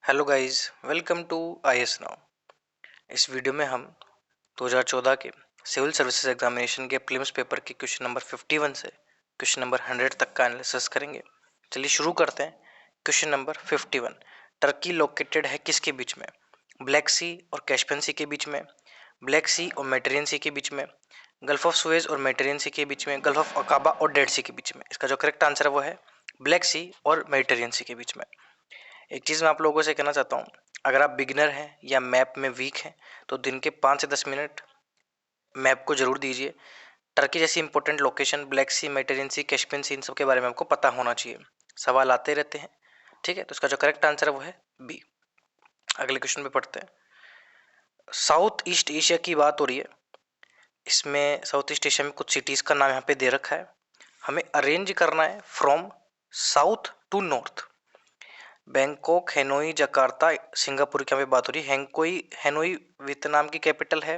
Hello guys, welcome to IAS now. इस video में हम 2014 के सिविल सर्विसेज एग्जामिनेशन के प्रीलिम्स पेपर के क्वेश्चन नंबर 51 से क्वेश्चन नंबर 100 तक का एनालिसिस करेंगे। चलिए शुरू करते हैं। क्वेश्चन नंबर 51, टर्की लोकेटेड है किसके बीच में? ब्लैक सी और कैस्पियन सी के बीच में, ब्लैक सी और मेडिटेरियन सी के बीच में, गल्फ ऑफ सुएज और मेडिटेरियन सी के बीच में, गल्फ ऑफ अकाबा और डेड सी के बीच में। इसका जो करेक्ट आंसर है वो है ब्लैक सी और मेडिटेरियन सी के बीच में। एक चीज़ मैं आप लोगों से कहना चाहता हूँ, अगर आप बिगिनर हैं या मैप में वीक हैं तो दिन के 5 से 10 मिनट मैप को जरूर दीजिए। टर्की जैसी इंपॉर्टेंट लोकेशन, ब्लैक सी, मेडिटेरियन सी, कैस्पियन सी, इन सब के बारे में आपको पता होना चाहिए। सवाल आते रहते हैं। ठीक है, तो इसका जो करेक्ट आंसर है वो है बी। अगले क्वेश्चन पे पढ़ते हैं। साउथ ईस्ट एशिया की बात हो रही है। इसमें साउथ ईस्ट एशिया में कुछ सिटीज़ का नाम यहाँ पे दे रखा है। हमें अरेंज करना है from south to north. Bangkok, Hanoi, Jakarta, Singapore की यहाँ पे बात हो रही है। हेनोई वियतनाम की कैपिटल है।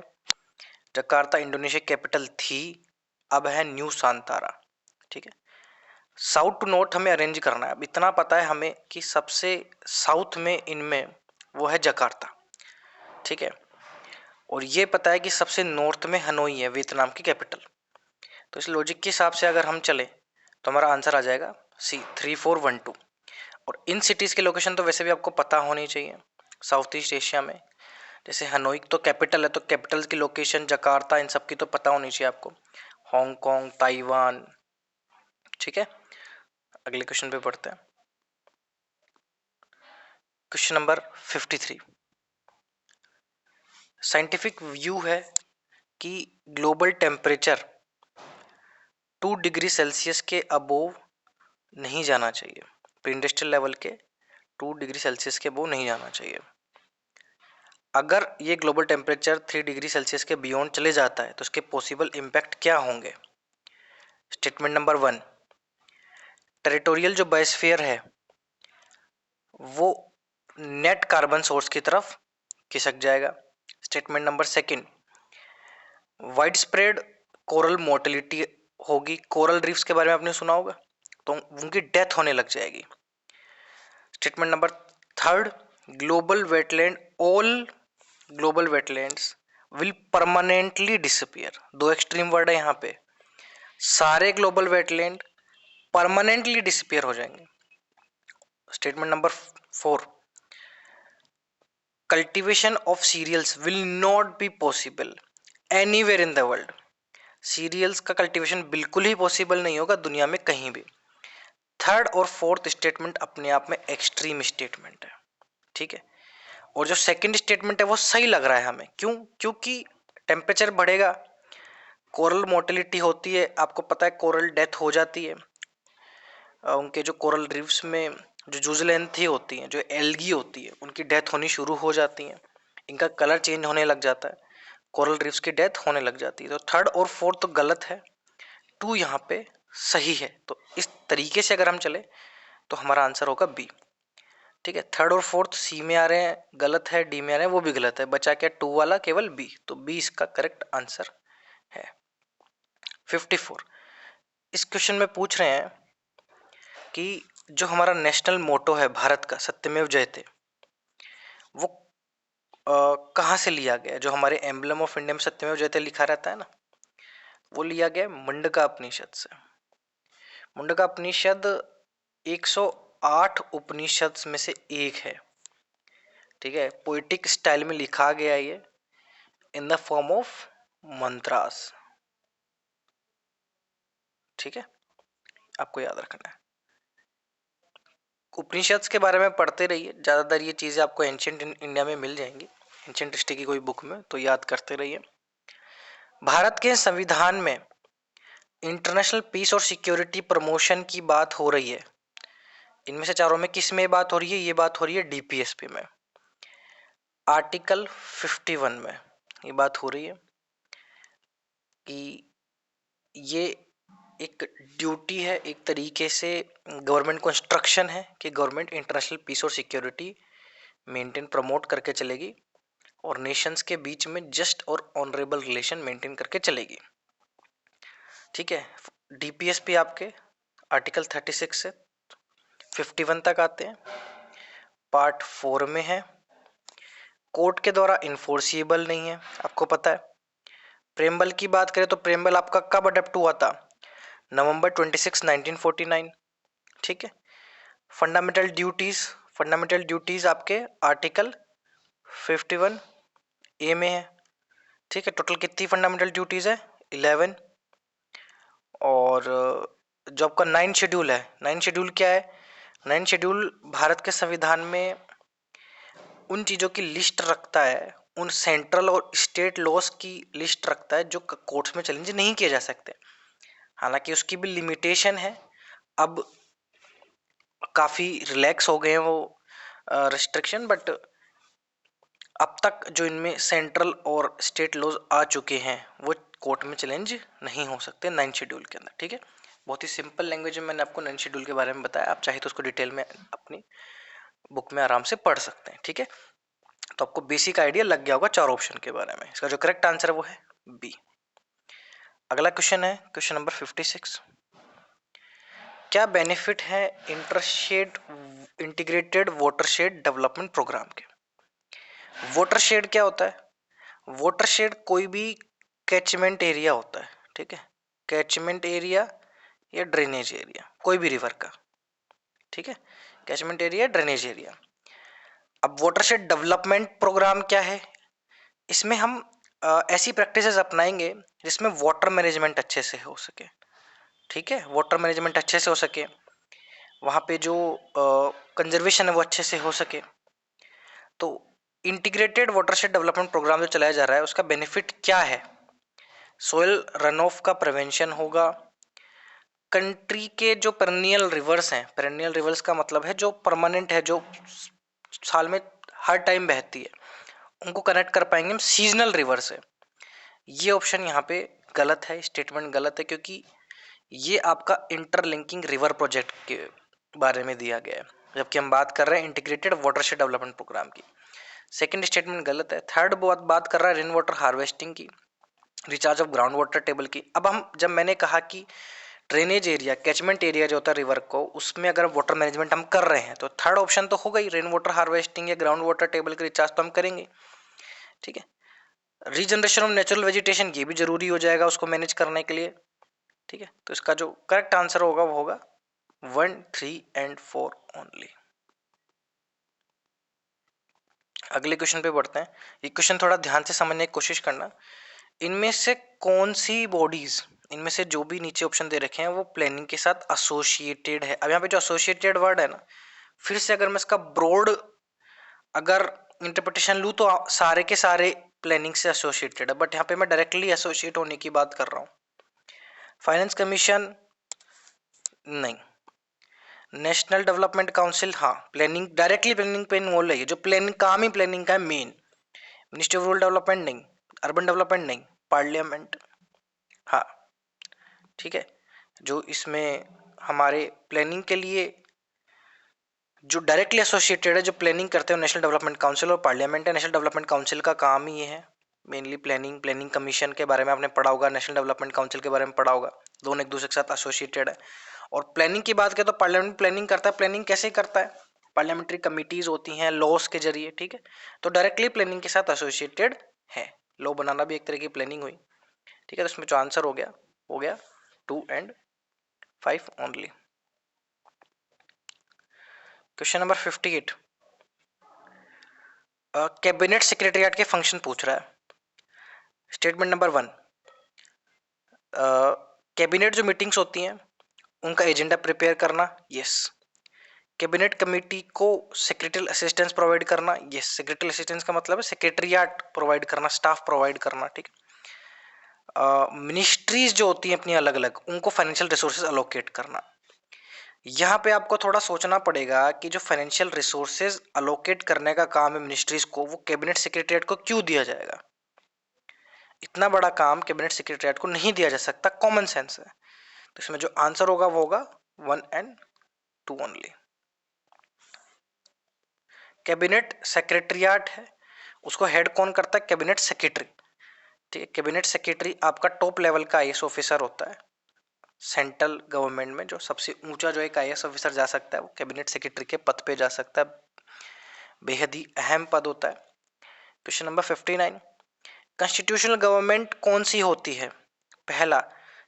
जकार्ता इंडोनेशिया की कैपिटल थी, अब है न्यू सांतारा। ठीक है, साउथ टू नॉर्थ हमें अरेंज करना है। अब इतना पता है हमें कि सबसे साउथ में इनमें वो है जकार्ता। ठीक है, और ये पता है कि सबसे नॉर्थ में हनोई है, वियतनाम की कैपिटल। तो इस लॉजिक के हिसाब से अगर हम चले तो हमारा आंसर आ जाएगा सी, 3412। और इन सिटीज़ के लोकेशन तो वैसे भी आपको पता होनी चाहिए साउथ ईस्ट एशिया में। जैसे हनोई तो कैपिटल है, तो कैपिटल की लोकेशन जकार्ता, इन सब की तो पता होनी चाहिए आपको। Hong Kong, Taiwan. ठीक है, अगले क्वेश्चन पे पढ़ते हैं। क्वेश्चन नंबर 53, साइंटिफिक व्यू है कि ग्लोबल टेम्परेचर 2 डिग्री सेल्सियस के अबोव नहीं जाना चाहिए। प्री इंडस्ट्रियल लेवल के 2 डिग्री सेल्सियस के अबोव नहीं जाना चाहिए। अगर ये ग्लोबल टेम्परेचर 3 डिग्री सेल्सियस के बियॉन्ड चले जाता है तो उसके पॉसिबल इम्पैक्ट क्या होंगे? स्टेटमेंट नंबर 1, टेरिटोरियल जो बायोस्फीयर है वो नेट कार्बन सोर्स की तरफ खिसक जाएगा। Statement number 2, wide spread coral mortality होगी। कोरल रीफ्स के बारे में आपने सुना होगा, तो उनकी डेथ होने लग जाएगी। Statement number 3, global wetland all global wetlands will permanently disappear. दो एक्सट्रीम वर्ड है यहाँ पे, सारे ग्लोबल वेटलैंड परमानेंटली डिसअपियर हो जाएंगे। Statement number 4, cultivation of cereals will not be possible anywhere in the world. Cereals का कल्टीवेशन बिल्कुल ही पॉसिबल नहीं होगा दुनिया में कहीं भी। थर्ड और फोर्थ स्टेटमेंट अपने आप में एक्सट्रीम स्टेटमेंट है। ठीक है, और जो सेकंड स्टेटमेंट है वो सही लग रहा है हमें। क्यों? क्योंकि टेम्परेचर बढ़ेगा, कोरल मोर्टेलिटी होती है, आपको पता है कोरल डेथ हो जाती है। उनके जो कोरल रीफ्स में जो जूजलैंथी होती हैं, जो एल्गी होती है, उनकी डेथ होनी शुरू हो जाती है, इनका कलर चेंज होने लग जाता है, कोरल रीफ्स की डेथ होने लग जाती है। तो थर्ड और फोर्थ तो गलत है, 2 यहाँ पे सही है। तो इस तरीके से अगर हम चले तो हमारा आंसर होगा बी। ठीक है, थर्ड और फोर्थ सी में आ रहे हैं, गलत है। डी में आ रहे हैं, वो भी गलत है। बचा क्या? 2 वाला केवल बी, तो बी इसका करेक्ट आंसर है। 54, इस क्वेश्चन में पूछ रहे हैं कि जो हमारा नेशनल मोटो है भारत का, सत्यमेव जयते, वो कहाँ से लिया गया? जो हमारे एम्बलम ऑफ इंडिया में सत्यमेव जयते लिखा रहता है ना, वो लिया गया मुंडका उपनिषद से। मुंडका उपनिषद 108 उपनिषद में से एक है। ठीक है, पोइटिक स्टाइल में लिखा गया ये, in the form of mantras. ठीक है, आपको याद रखना है। उपनिषद के बारे में पढ़ते रहिए, ज़्यादातर ये चीज़ें आपको एंशिएंट इंडिया में मिल जाएंगी, एंशिएंट हिस्ट्री की कोई बुक में, तो याद करते रहिए। भारत के संविधान में इंटरनेशनल पीस और सिक्योरिटी प्रमोशन की बात हो रही है। इनमें से चारों में किस में बात हो रही है? ये बात हो रही है डीपीएसपी में, आर्टिकल 51 में ये बात हो रही है कि ये एक ड्यूटी है, एक तरीके से गवर्नमेंट को इंस्ट्रक्शन है कि गवर्नमेंट इंटरनेशनल पीस और सिक्योरिटी मेंटेन प्रमोट करके चलेगी और नेशंस के बीच में जस्ट और ऑनरेबल रिलेशन मेंटेन करके चलेगी। ठीक है, डीपीएसपी आपके आर्टिकल 36 से 51 तक आते हैं। पार्ट 4 में है। कोर्ट के द्वारा इन्फोर्सिबल नहीं है, आपको पता है। प्रेम्बल की बात करें तो प्रेम्बल आपका कब अडॉप्ट हुआ था? नवंबर 26, 1949। ठीक है। फंडामेंटल ड्यूटीज आपके आर्टिकल 51 ए में है। ठीक है। टोटल कितनी फंडामेंटल ड्यूटीज है? 11। और जो आपका 9 शेड्यूल है, 9 शेड्यूल क्या है? 9 शेड्यूल भारत के संविधान में उन चीज़ों की लिस्ट रखता है, उन सेंट्रल और स्टेट लॉस की लिस्ट रखता है जो कोर्ट्स में चैलेंज नहीं किए जा सकते। हालांकि उसकी भी लिमिटेशन है। अब काफ़ी रिलैक्स हो गए हैं वो रिस्ट्रिक्शन, बट अब तक जो इनमें सेंट्रल और स्टेट लॉज आ चुके हैं वो कोर्ट में चैलेंज नहीं हो सकते 9 शेड्यूल के अंदर। ठीक है। बहुत ही सिंपल लैंग्वेज में मैंने आपको 9 शेड्यूल के बारे में बताया। आप चाहे तो उसको डिटेल में अपनी बुक में आराम से पढ़ सकते हैं। ठीक है। तो आपको बेसिक आइडिया लग गया होगा 4 ऑप्शन के बारे में। इसका जो करेक्ट आंसर है वो है बी। अगला क्वेश्चन है क्वेश्चन नंबर 56। क्या बेनिफिट है इंटरशेड इंटीग्रेटेड वाटरशेड डेवलपमेंट प्रोग्राम के? वाटरशेड क्या होता है? वाटरशेड कोई भी कैचमेंट एरिया होता है। ठीक है। कैचमेंट एरिया या ड्रेनेज एरिया कोई भी रिवर का। ठीक है। Catchment area, drainage area. अब वाटरशेड डेवलपमेंट प्रोग्राम क्या है? इसमें हम ऐसी प्रैक्टिसेस अपनाएंगे जिसमें वाटर मैनेजमेंट अच्छे से हो सके। ठीक है। वाटर मैनेजमेंट अच्छे से हो सके, वहाँ पे जो कंजर्वेशन है वो अच्छे से हो सके। तो इंटीग्रेटेड वाटरशेड डेवलपमेंट प्रोग्राम जो चलाया जा रहा है उसका बेनिफिट क्या है? सोयल रन ऑफ का प्रिवेंशन होगा। कंट्री के जो पेरेनियल रिवर्स हैं, पेरेनियल रिवर्स का मतलब है जो परमानेंट है, जो साल में हर टाइम बहती है, उनको कनेक्ट कर पाएंगे हम सीजनल रिवर से। ये ऑप्शन यहाँ पे गलत है, स्टेटमेंट गलत है, क्योंकि ये आपका इंटरलिंकिंग रिवर प्रोजेक्ट के बारे में दिया गया है, जबकि हम बात कर रहे हैं इंटीग्रेटेड वाटरशेड डेवलपमेंट प्रोग्राम की। सेकंड स्टेटमेंट गलत है। थर्ड बात कर रहा है रेन वाटर हार्वेस्टिंग की, recharge of ground water table की। अब हम जब मैंने कहा कि ड्रेनेज एरिया, कैचमेंट एरिया जो होता है रिवर को, उसमें अगर वाटर मैनेजमेंट हम कर रहे हैं तो थर्ड ऑप्शन तो होगा ही, रेन वाटर हार्वेस्टिंग या ग्राउंड वाटर टेबल के रिचार्ज तो हम करेंगे। ठीक है। रीजनरेशन ऑफ नेचुरल वेजिटेशन ये भी जरूरी हो जाएगा उसको मैनेज करने के लिए। ठीक है। तो इसका जो करेक्ट आंसर होगा वो होगा 1, 3 एंड 4 ओनली। अगले क्वेश्चन पे बढ़ते हैं। ये क्वेश्चन थोड़ा ध्यान से समझने की कोशिश करना। इनमें से कौन सी बॉडीज, इनमें से जो भी नीचे ऑप्शन दे रखे हैं वो प्लानिंग के साथ एसोसिएटेड है? अब यहाँ पे जो एसोसिएटेड वर्ड है ना, फिर से अगर मैं इसका ब्रॉड अगर इंटरप्रिटेशन लूँ तो सारे के सारे प्लानिंग से एसोसिएटेड है, बट यहाँ पे मैं डायरेक्टली एसोसिएट होने की बात कर रहा हूँ। फाइनेंस कमीशन नहीं। नेशनल डेवलपमेंट काउंसिल हाँ, प्लानिंग डायरेक्टली प्लानिंग पे इन्वॉल्व है, जो प्लानिंग काम ही प्लानिंग का है main. Ministry of rural development नहीं, अर्बन डेवलपमेंट नहीं, पार्लियामेंट हाँ। ठीक है। जो इसमें हमारे प्लानिंग के लिए जो डायरेक्टली एसोसिएटेड है, जो प्लानिंग करते हैं नेशनल डेवलपमेंट काउंसिल और पार्लियामेंट है। नेशनल डेवलपमेंट काउंसिल का काम ही ये है मेनली प्लानिंग कमीशन के बारे में आपने पढ़ा होगा, नेशनल डेवलपमेंट काउंसिल के बारे में पढ़ा होगा, दोनों एक दूसरे के साथ एसोसिएटेड है। और प्लानिंग की बात करें तो पार्लियामेंट प्लानिंग करता है। प्लानिंग कैसे करता है? पार्लियामेंट्री कमिटीज होती हैं लॉस के जरिए। ठीक है। तो डायरेक्टली प्लानिंग के साथ एसोसिएटेड है। लॉ बनाना भी एक तरह की प्लानिंग हुई। ठीक है। तो इसमें जो आंसर हो गया 2 and 5 only. Question number 58। Cabinet secretariat के फंक्शन पूछ रहा है। स्टेटमेंट नंबर 1, कैबिनेट जो मीटिंग्स होती हैं उनका एजेंडा प्रिपेयर करना, यस। कैबिनेट कमेटी को सेक्रेटरियल असिस्टेंस प्रोवाइड करना, यस। सेक्रेटरियल असिस्टेंस का मतलब है सेक्रेटरिएट प्रोवाइड करना, स्टाफ प्रोवाइड करना। ठीक है। मिनिस्ट्रीज जो होती हैं अपनी अलग अलग, उनको फाइनेंशियल रिसोर्सेज अलोकेट करना। यहाँ पे आपको थोड़ा सोचना पड़ेगा कि जो फाइनेंशियल रिसोर्सेज अलोकेट करने का काम है मिनिस्ट्रीज को, वो कैबिनेट सेक्रेटरिएट को क्यों दिया जाएगा? इतना बड़ा काम कैबिनेट सेक्रेटरिएट को नहीं दिया जा सकता, कॉमन सेंस है। तो इसमें जो आंसर होगा वो होगा 1 एंड 2 ओनली। कैबिनेट सेक्रेटरिएट है, उसको हेड कौन करता है? Cabinet secretary. ठीक है। कैबिनेट सेक्रेटरी आपका टॉप लेवल का आईएएस ऑफिसर होता है। सेंट्रल गवर्नमेंट में जो सबसे ऊंचा जो एक आईएएस ऑफिसर जा सकता है वो कैबिनेट सेक्रेटरी के पद पे जा सकता है। बेहद ही अहम पद होता है। क्वेश्चन नंबर 59, कॉन्स्टिट्यूशनल गवर्नमेंट कौन सी होती है? पहला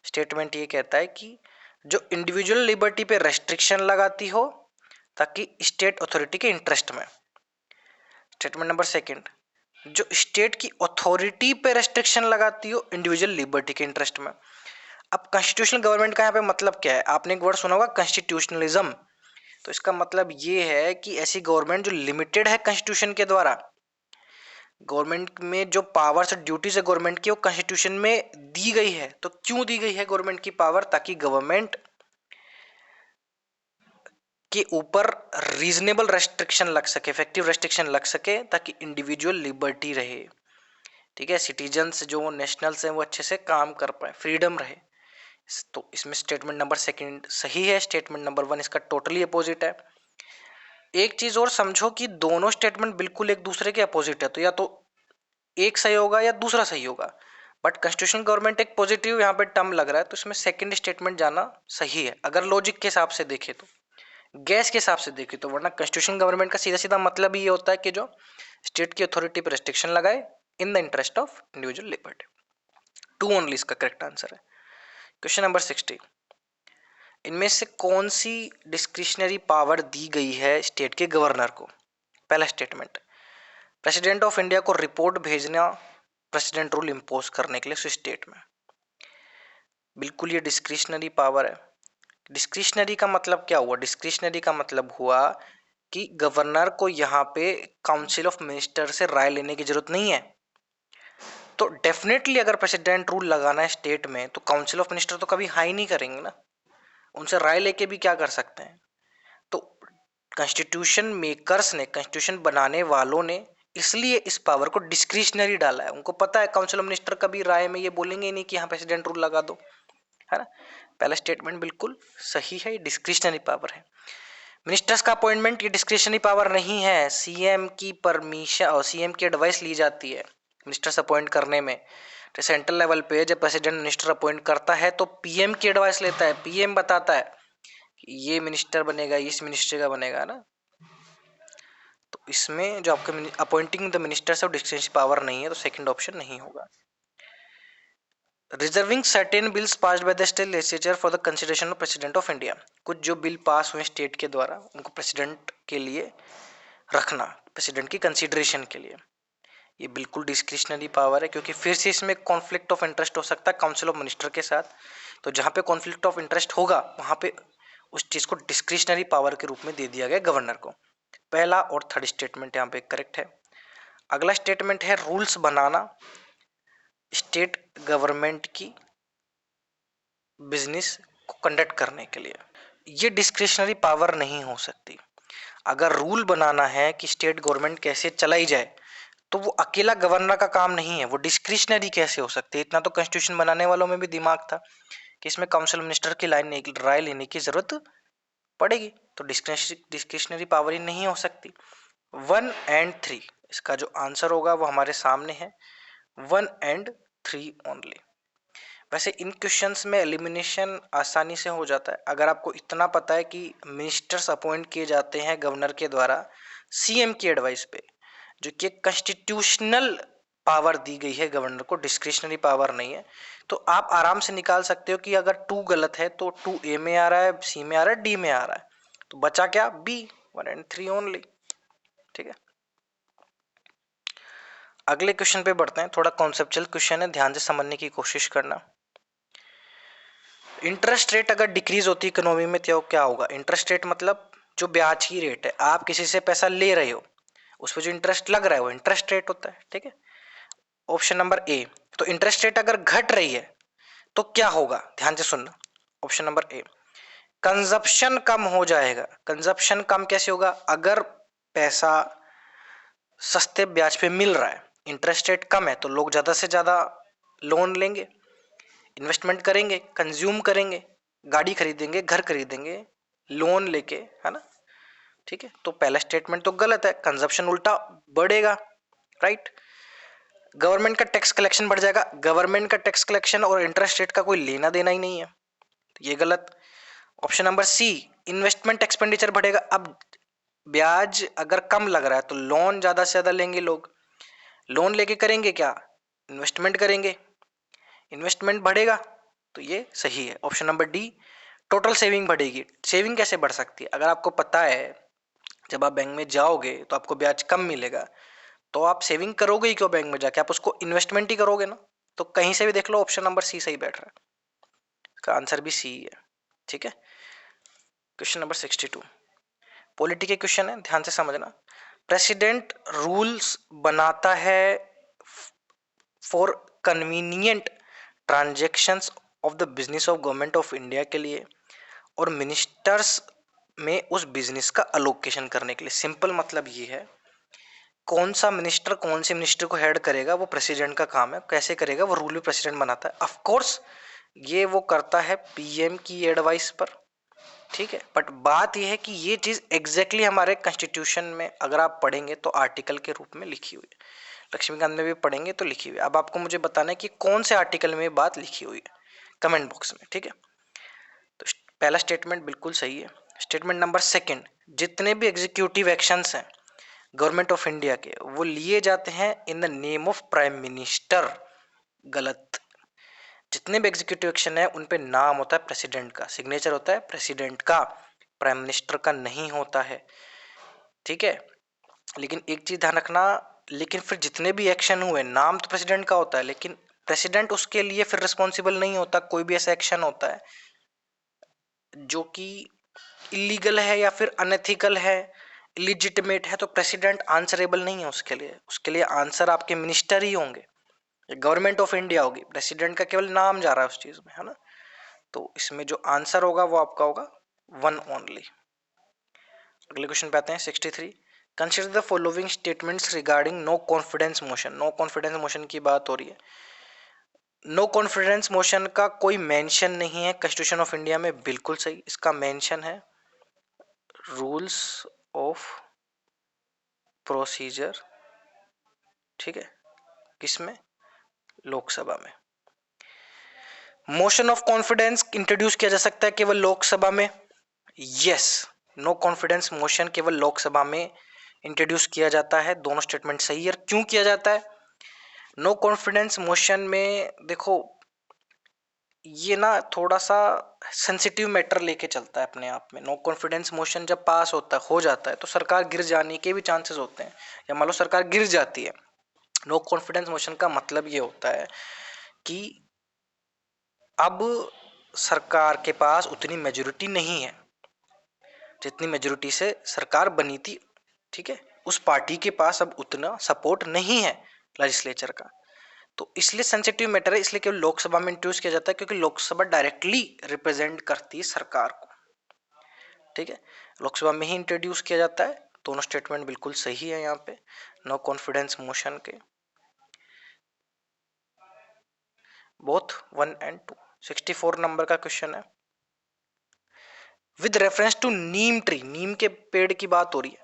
स्टेटमेंट ये कहता है कि जो इंडिविजुअल लिबर्टी पे रेस्ट्रिक्शन लगाती हो ताकि स्टेट अथॉरिटी के इंटरेस्ट में। स्टेटमेंट नंबर सेकंड, जो स्टेट की अथॉरिटी पे रेस्ट्रिक्शन लगाती हो इंडिविजुअल लिबर्टी के इंटरेस्ट में। अब कॉन्स्टिट्यूशनल गवर्नमेंट का यहाँ पे मतलब क्या है? आपने एक वर्ड सुना होगा कॉन्स्टिट्यूशनलिज्म, तो इसका मतलब ये है कि ऐसी गवर्नमेंट जो लिमिटेड है कॉन्स्टिट्यूशन के द्वारा। गवर्नमेंट में जो पावर्स और ड्यूटीज है गवर्नमेंट की वो कॉन्स्टिट्यूशन में दी गई है। तो क्यों दी गई है गवर्नमेंट की पावर? ताकि गवर्नमेंट के ऊपर रीजनेबल रेस्ट्रिक्शन लग सके, इफेक्टिव रेस्ट्रिक्शन लग सके, ताकि इंडिविजुअल लिबर्टी रहे। ठीक है, सिटीजन्स जो नेशनल्स हैं वो अच्छे से काम कर पाए, फ्रीडम रहे। तो इसमें स्टेटमेंट नंबर सेकंड सही है। स्टेटमेंट नंबर 1 इसका टोटली अपोजिट है। एक चीज और समझो कि दोनों स्टेटमेंट बिल्कुल एक दूसरे के अपोजिट है, तो या तो एक सही होगा या दूसरा सही होगा। बट कॉन्स्टिट्यूशनल गवर्नमेंट एक पॉजिटिव यहाँ पे टर्म लग रहा है, तो इसमें सेकंड स्टेटमेंट जाना सही है अगर लॉजिक के हिसाब से देखे तो, गैस के हिसाब से देखे तो। वरना कॉन्स्टिट्यूशनल गवर्नमेंट का सीधा सीधा मतलब ये होता है कि जो स्टेट की अथॉरिटी पर रेस्ट्रिक्शन लगाए in the interest of individual liberty. 2 only इसका करेक्ट आंसर है। क्वेश्चन नंबर 60, इनमें से कौन सी डिस्क्रिशनरी पावर दी गई है स्टेट के गवर्नर को? पहला स्टेटमेंट, प्रेसिडेंट ऑफ इंडिया को रिपोर्ट भेजना प्रेसिडेंट रूल इंपोज करने के लिए उस स्टेट में। बिल्कुल ये डिस्क्रिशनरी पावर है। डिस्क्रिशनरी का मतलब क्या हुआ? डिस्क्रिशनरी का मतलब हुआ कि गवर्नर को यहाँ पे काउंसिल ऑफ मिनिस्टर से राय लेने की जरूरत नहीं है। तो डेफिनेटली अगर प्रेसिडेंट रूल लगाना है स्टेट में तो काउंसिल ऑफ मिनिस्टर तो कभी हाई नहीं करेंगे ना, उनसे राय लेके भी क्या कर सकते हैं। तो कॉन्स्टिट्यूशन मेकर्स ने, कॉन्स्टिट्यूशन बनाने वालों ने इसलिए इस पावर को डिस्क्रिशनरी डाला है। उनको पता है काउंसिल ऑफ मिनिस्टर कभी राय में ये बोलेंगे नहीं कि यहाँ प्रेसिडेंट रूल लगा दो, है ना। पहला स्टेटमेंट बिल्कुल सही है, ये डिस्क्रिशनरी पावर है। मिनिस्टर्स का अपॉइंटमेंट ये डिस्क्रिशनरी पावर नहीं है, सीएम की परमिशन और सीएम की एडवाइस ली जाती है मिनिस्टर्स अपॉइंट करने में। तो सेंट्रल लेवल पे जब प्रेसिडेंट मिनिस्टर अपॉइंट करता है तो पीएम की एडवाइस लेता है, पीएम बताता है कि ये मिनिस्टर बनेगा, इस मिनिस्टर का बनेगा ना। तो इसमें जो आपके appointing the ministers of discretionary power नहीं है, तो सेकंड ऑप्शन नहीं होगा। Reserving certain bills passed by the state legislature for the consideration of president of India. कुछ जो बिल पास हुए स्टेट के द्वारा उनको प्रेसिडेंट के लिए रखना, प्रेसिडेंट की कंसिडरेशन के लिए, ये बिल्कुल डिस्क्रिशनरी पावर है। क्योंकि फिर से इसमें कॉन्फ्लिक्ट ऑफ इंटरेस्ट हो सकता है काउंसिल ऑफ मिनिस्टर के साथ। तो जहाँ पे कॉन्फ्लिक्ट ऑफ इंटरेस्ट होगा वहाँ पे उस चीज़ को डिस्क्रिशनरी पावर के रूप में दे दिया गया गवर्नर को। पहला और थर्ड स्टेटमेंट यहाँ पे करेक्ट है। अगला स्टेटमेंट है रूल्स बनाना स्टेट गवर्नमेंट की बिजनेस को कंडक्ट करने के लिए, ये डिस्क्रिशनरी पावर नहीं हो सकती। अगर रूल बनाना है कि स्टेट गवर्नमेंट कैसे चलाई जाए तो वो अकेला गवर्नर का काम नहीं है, वो डिस्क्रिशनरी कैसे हो सकती है। इतना तो कॉन्स्टिट्यूशन बनाने वालों में भी दिमाग था कि इसमें काउंसिल मिनिस्टर की राय लेने की जरूरत पड़ेगी, तो डिस्क्रिशनरी पावर ही नहीं हो सकती। 1 और 3 इसका जो आंसर होगा वो हमारे सामने है, 1 और 3 ओनली। वैसे इन क्वेश्चंस में एलिमिनेशन आसानी से हो जाता है अगर आपको इतना पता है कि मिनिस्टर्स अपॉइंट किए जाते हैं गवर्नर के द्वारा सीएम की एडवाइस पे, जो कि कॉन्स्टिट्यूशनल पावर दी गई है गवर्नर को, डिस्क्रिशनरी पावर नहीं है। तो आप आराम से निकाल सकते हो कि अगर 2 गलत है तो 2 ए में आ रहा है, सी में आ रहा है, डी में आ रहा है, तो बचा क्या? बी, 1 और 3 ओनली। ठीक है, अगले क्वेश्चन पे बढ़ते हैं। थोड़ा कॉन्सेप्चुअल क्वेश्चन है, ध्यान से समझने की कोशिश करना। इंटरेस्ट रेट अगर डिक्रीज होती है इकोनॉमी में तो क्या होगा? इंटरेस्ट रेट मतलब जो ब्याज की रेट है, आप किसी से पैसा ले रहे हो उस पर जो इंटरेस्ट लग रहा है वो इंटरेस्ट रेट होता है। ठीक है, ऑप्शन नंबर ए। तो इंटरेस्ट रेट अगर घट रही है तो क्या होगा? ध्यान से सुनना। ऑप्शन नंबर ए, कंजप्शन कम हो जाएगा। कंजप्शन कम कैसे होगा? अगर पैसा सस्ते ब्याज पे मिल रहा है, इंटरेस्ट रेट कम है, तो लोग ज्यादा से ज्यादा लोन लेंगे, इन्वेस्टमेंट करेंगे, कंज्यूम करेंगे, गाड़ी खरीदेंगे, घर खरीदेंगे लोन लेके, है ना। ठीक है, तो पहला स्टेटमेंट तो गलत है, कंजप्शन उल्टा बढ़ेगा, राइट। गवर्नमेंट का टैक्स कलेक्शन बढ़ जाएगा। गवर्नमेंट का टैक्स कलेक्शन और इंटरेस्ट रेट का कोई लेना देना ही नहीं है, तो ये गलत। Option number C, investment expenditure बढ़ेगा। अब ब्याज अगर कम लग रहा है तो लोन ज़्यादा से ज़्यादा लेंगे लोग। लोन लेके करेंगे क्या? इन्वेस्टमेंट करेंगे, इन्वेस्टमेंट बढ़ेगा, तो ये सही है। Option number D, total saving बढ़ेगी। सेविंग कैसे बढ़ सकती है? अगर आपको पता है जब आप बैंक में जाओगे तो आपको ब्याज कम मिलेगा, तो आप सेविंग करोगे ही क्यों बैंक में जाके? आप उसको इन्वेस्टमेंट ही करोगे ना। तो कहीं से भी देख लो, ऑप्शन नंबर सी सही बैठ रहा है। इसका आंसर भी सी है। ठीक है। क्वेश्चन नंबर 62, पॉलिटी के क्वेश्चन है, ध्यान से समझना। प्रेसिडेंट रूल्स बनाता है for convenient transactions of the business of government of India के लिए, और मिनिस्टर्स में उस बिजनेस का अलोकेशन करने के लिए। सिंपल मतलब ये है, कौन सा मिनिस्टर कौन से मिनिस्टर को हेड करेगा वो प्रेसिडेंट का काम है। कैसे करेगा? वो रूल भी प्रेसिडेंट बनाता है। ऑफ कोर्स ये वो करता है पीएम की एडवाइस पर। ठीक है, बट बात यह है कि ये चीज एग्जैक्टली हमारे कॉन्स्टिट्यूशन में अगर आप पढ़ेंगे तो आर्टिकल के रूप में लिखी हुई है। लक्ष्मीकांत में भी पढ़ेंगे तो लिखी हुई है। अब आपको मुझे बताना है कि कौन से आर्टिकल में ये बात लिखी हुई है, कमेंट बॉक्स में। ठीक है, तो पहला स्टेटमेंट बिल्कुल सही है। स्टेटमेंट नंबर सेकंड, जितने भी एग्जीक्यूटिव एक्शंस हैं गवर्नमेंट ऑफ इंडिया के, वो लिए जाते हैं in the name of prime minister. गलत। जितने भी एग्जीक्यूटिव एक्शन है उन पे नाम होता है प्रेसिडेंट का, सिग्नेचर होता है प्रेसिडेंट का, प्राइम मिनिस्टर का नहीं होता है। ठीक है, लेकिन एक चीज ध्यान रखना, लेकिन फिर जितने भी एक्शन हुए नाम तो प्रेसिडेंट का होता है, लेकिन प्रेसिडेंट उसके लिए फिर रिस्पॉन्सिबल नहीं होता। कोई भी ऐसा एक्शन होता है जो कि इलीगल है या फिर अनएथिकल है, इलिजिटिमेट है, तो प्रेसिडेंट आंसरेबल नहीं है उसके लिए। उसके लिए आंसर आपके मिनिस्टर ही होंगे, गवर्नमेंट ऑफ इंडिया होगी। प्रेसिडेंट का केवल नाम जा रहा है उस चीज में, है ना। तो इसमें जो आंसर होगा वो आपका होगा वन ओनली। अगले क्वेश्चन पे आते हैं 63, consider the following statements regarding no confidence motion. No confidence motion की बात हो रही है। नो कॉन्फिडेंस मोशन का कोई मेंशन नहीं है कॉन्स्टिट्यूशन ऑफ इंडिया में, बिल्कुल सही। इसका मेंशन है रूल्स ऑफ प्रोसीजर। ठीक है, किसमें? लोकसभा में। मोशन ऑफ कॉन्फिडेंस इंट्रोड्यूस किया जा सकता है केवल लोकसभा में। यस, नो कॉन्फिडेंस मोशन केवल लोकसभा में इंट्रोड्यूस किया जाता है। दोनों स्टेटमेंट सही है। क्यों किया जाता है नो कॉन्फिडेंस मोशन में? देखो, ये ना थोड़ा सा सेंसिटिव मैटर लेके चलता है अपने आप में। नो कॉन्फिडेंस मोशन जब पास होता हो जाता है तो सरकार गिर जाने के भी चांसेस होते हैं, या मान लो सरकार गिर जाती है। नो कॉन्फिडेंस मोशन का मतलब ये होता है कि अब सरकार के पास उतनी मेजोरिटी नहीं है जितनी मेजोरिटी से सरकार बनी थी। ठीक है, उस पार्टी के पास अब उतना सपोर्ट नहीं है लेजिस्लेचर का, तो इसलिए सेंसिटिव मैटर है। इसलिए केवल लोकसभा में इंट्रोड्यूस किया जाता है, क्योंकि लोकसभा डायरेक्टली रिप्रेजेंट करती है सरकार को। ठीक है, लोकसभा में ही इंट्रोड्यूस किया जाता है। दोनों स्टेटमेंट बिल्कुल सही है यहाँ पे नो कॉन्फिडेंस मोशन के, बोथ 1 एंड 2। 64 नंबर का क्वेश्चन है, with reference to neem tree, नीम के पेड़ की बात हो रही है।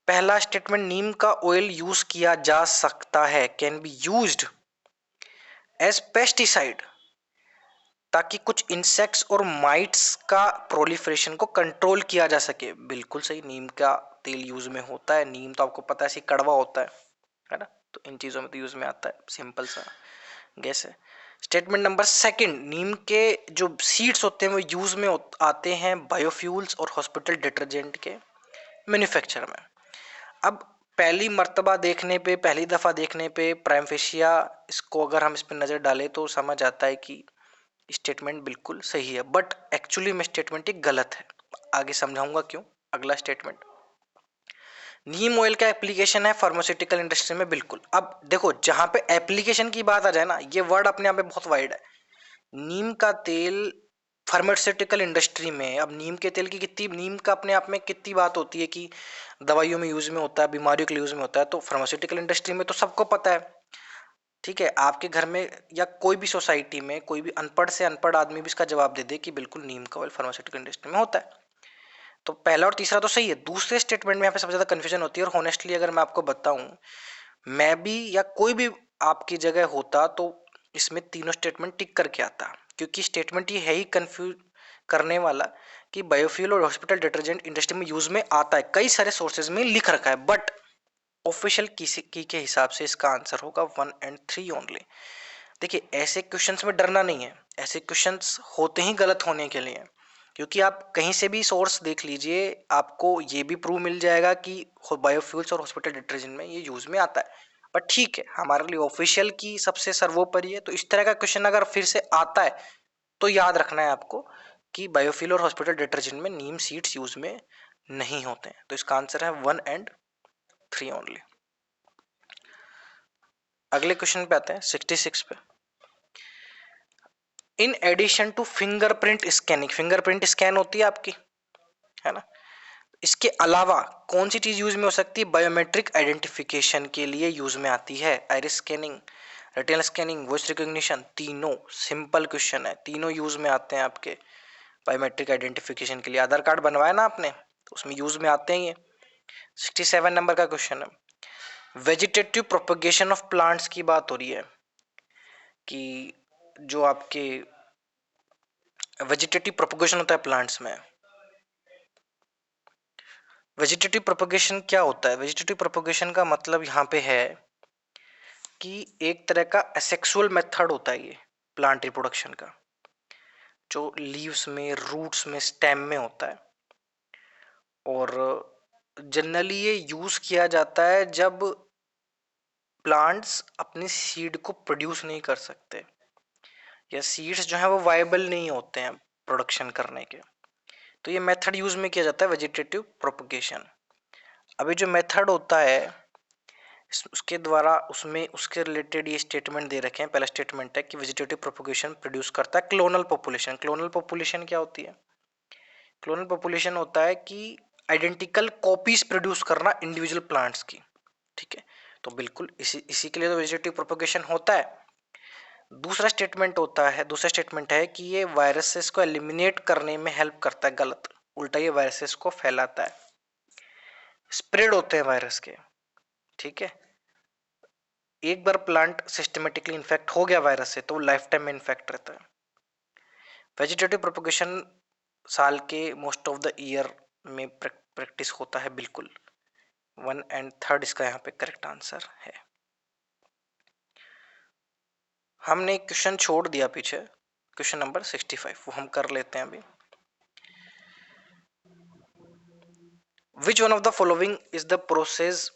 पहला स्टेटमेंट, नीम का ऑयल यूज किया जा सकता है, can be used as pesticide, ताकि कुछ इंसेक्ट्स और माइट्स का प्रोलिफरेशन को कंट्रोल किया जा सके। बिल्कुल सही, नीम का तेल यूज में होता है। नीम तो आपको पता है कड़वा होता है ना, तो इन चीजों में तो यूज में आता है, सिंपल सा गैस है। स्टेटमेंट नंबर सेकंड, नीम के जो सीड्स होते हैं वो यूज में आते हैं बायोफ्यूल्स और हॉस्पिटल डिटर्जेंट के मैन्युफैक्चर में। अब पहली मर्तबा देखने पे, पहली दफा देखने पे प्राइम फेशिया, इसको अगर हम इस पर नजर डालें तो समझ आता है कि स्टेटमेंट बिल्कुल सही है, बट एक्चुअली में स्टेटमेंट एक गलत है। आगे समझाऊंगा क्यों। अगला स्टेटमेंट, नीम ऑयल का एप्लीकेशन है फार्मास्यूटिकल इंडस्ट्री में, बिल्कुल। अब देखो, जहां पे एप्लीकेशन की बात आ जाए ना, ये वर्ड अपने आप में बहुत वाइड है। नीम का तेल फार्मास्यूटिकल इंडस्ट्री में, अब नीम के तेल की कितनी, नीम का अपने आप में कितनी बात होती है कि दवाइयों में यूज में होता है, बीमारियों के लिए यूज में होता है, तो फार्मास्यूटिकल इंडस्ट्री में तो सबको पता है। ठीक है, आपके घर में या कोई भी सोसाइटी में कोई भी अनपढ़ से अनपढ़ आदमी भी इसका जवाब दे दे कि बिल्कुल नीम का ऑयल फार्मास्यूटिकल इंडस्ट्री में होता है। तो पहला और तीसरा तो सही है। दूसरे स्टेटमेंट में यहाँ पे सबसे ज्यादा कंफ्यूजन होती है, और होनेस्टली अगर मैं आपको बताऊं, मैं भी या कोई भी आपकी जगह होता तो इसमें तीनों स्टेटमेंट टिक करके आता, क्योंकि स्टेटमेंट ये है ही कंफ्यूज करने वाला कि बायोफ्यूल और हॉस्पिटल डिटर्जेंट इंडस्ट्री में यूज में आता है, कई सारे सोर्सेज में लिख रखा है, बट ऑफिशियल की के हिसाब से इसका आंसर होगा 1 and 3 ओनली। देखिए ऐसे क्वेश्चंस में डरना नहीं है, ऐसे क्वेश्चंस होते ही गलत होने के लिए, क्योंकि आप कहीं से भी सोर्स देख लीजिए आपको ये भी प्रूव मिल जाएगा कि बायोफ्यूल्स और हॉस्पिटल डिटर्जेंट में ये यूज में आता है। पर ठीक है, हमारे लिए ऑफिशियल की सबसे सर्वोपरि है, तो इस तरह का क्वेश्चन अगर फिर से आता है तो याद रखना है आपको कि बायोफ्यूल और हॉस्पिटल डिटर्जेंट में नीम सीड्स यूज में नहीं होते हैं। तो इसका आंसर है 1 and 3 ओनली। अगले क्वेश्चन पे आते हैं 66 पे। In addition to fingerprint scanning, fingerprint scan होती है आपकी, है ना, इसके अलावा कौन सी चीज यूज में हो सकती है? बायोमेट्रिक आइडेंटिफिकेशन के लिए यूज में आती है, iris scanning, retinal scanning, voice recognition, तीनों सिंपल क्वेश्चन है, तीनों यूज में आते हैं आपके बायोमेट्रिक आइडेंटिफिकेशन के लिए। आधार कार्ड बनवाया ना आपने, तो उसमें यूज में आते हैं ये। 67 नंबर का क्वेश्चन है, वेजिटेटिव प्रोपगेशन ऑफ प्लांट्स की बात हो रही है कि जो आपके वेजिटेटिव प्रोपगेशन होता है प्लांट्स में, वेजिटेटिव प्रोपगेशन क्या होता है? वेजिटेटिव प्रोपगेशन का मतलब यहाँ पे है कि एक तरह का एसेक्सुअल मेथड होता है ये प्लांट रिप्रोडक्शन का, जो लीव्स में, रूट्स में, स्टेम में होता है। और जनरली ये यूज किया जाता है जब प्लांट्स अपनी सीड को प्रोड्यूस नहीं कर सकते, या सीड्स जो है वो वायबल नहीं होते हैं प्रोडक्शन करने के, तो ये मेथड यूज में किया जाता है वेजिटेटिव प्रोपगेशन। अभी जो मेथड होता है उसके द्वारा उसमें उसके रिलेटेड ये स्टेटमेंट दे रखे हैं। पहला स्टेटमेंट है कि वेजिटेटिव प्रोपगेशन प्रोड्यूस करता है क्लोनल पॉपुलेशन। क्लोनल पॉपुलेशन क्या होती है? क्लोनल पॉपुलेशन होता है कि आइडेंटिकल कॉपीज प्रोड्यूस करना इंडिविजुअल प्लांट्स की, ठीक है, तो बिल्कुल इसी के लिए तो वेजिटेटिव प्रोपगेशन होता है। दूसरा स्टेटमेंट है कि ये वायरसेस को एलिमिनेट करने में हेल्प करता है। गलत, उल्टा ये वायरसेस को फैलाता है, स्प्रेड होते हैं वायरस के, ठीक है। एक बार प्लांट सिस्टमेटिकली इन्फेक्ट हो गया वायरस से तो लाइफ टाइम में इन्फेक्ट रहता है। वेजिटेटिव प्रोपगेशन साल के मोस्ट ऑफ द ईयर में प्रैक्टिस होता है, बिल्कुल। 1 and 3 इसका यहाँ पे करेक्ट आंसर है। हमने एक क्वेश्चन छोड़ दिया पीछे, क्वेश्चन नंबर 65, वो हम कर लेते हैं अभी। Which one of the following is the process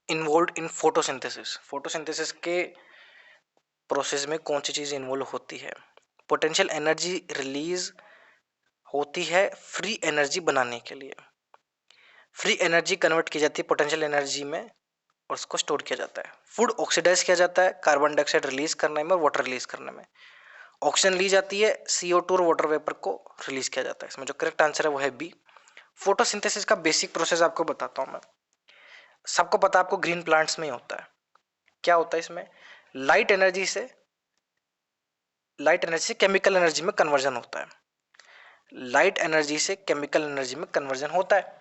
involve in photosynthesis? Photosynthesis के प्रोसेस में कौन सी चीज इन्वॉल्व होती है? पोटेंशियल एनर्जी रिलीज होती है फ्री एनर्जी बनाने के लिए, फ्री एनर्जी कन्वर्ट की जाती है पोटेंशियल एनर्जी में और उसको स्टोर किया जाता है। फूड ऑक्सीडाइज किया जाता है कार्बन डाइऑक्साइड रिलीज करने में और वाटर रिलीज करने में। ऑक्सीजन ली जाती है, CO2 और वाटर वेपर को रिलीज किया जाता है। इसमें जो करेक्ट आंसर है वो है बी। फोटोसिंथेसिस का बेसिक प्रोसेस आपको बताता हूं मैं। सबको पता है, आपको ग्रीन प्लांट्स में ही होता है। क्या होता है इसमें? लाइट एनर्जी से केमिकल एनर्जी में कन्वर्जन होता है। लाइट एनर्जी से केमिकल एनर्जी में कन्वर्जन होता है।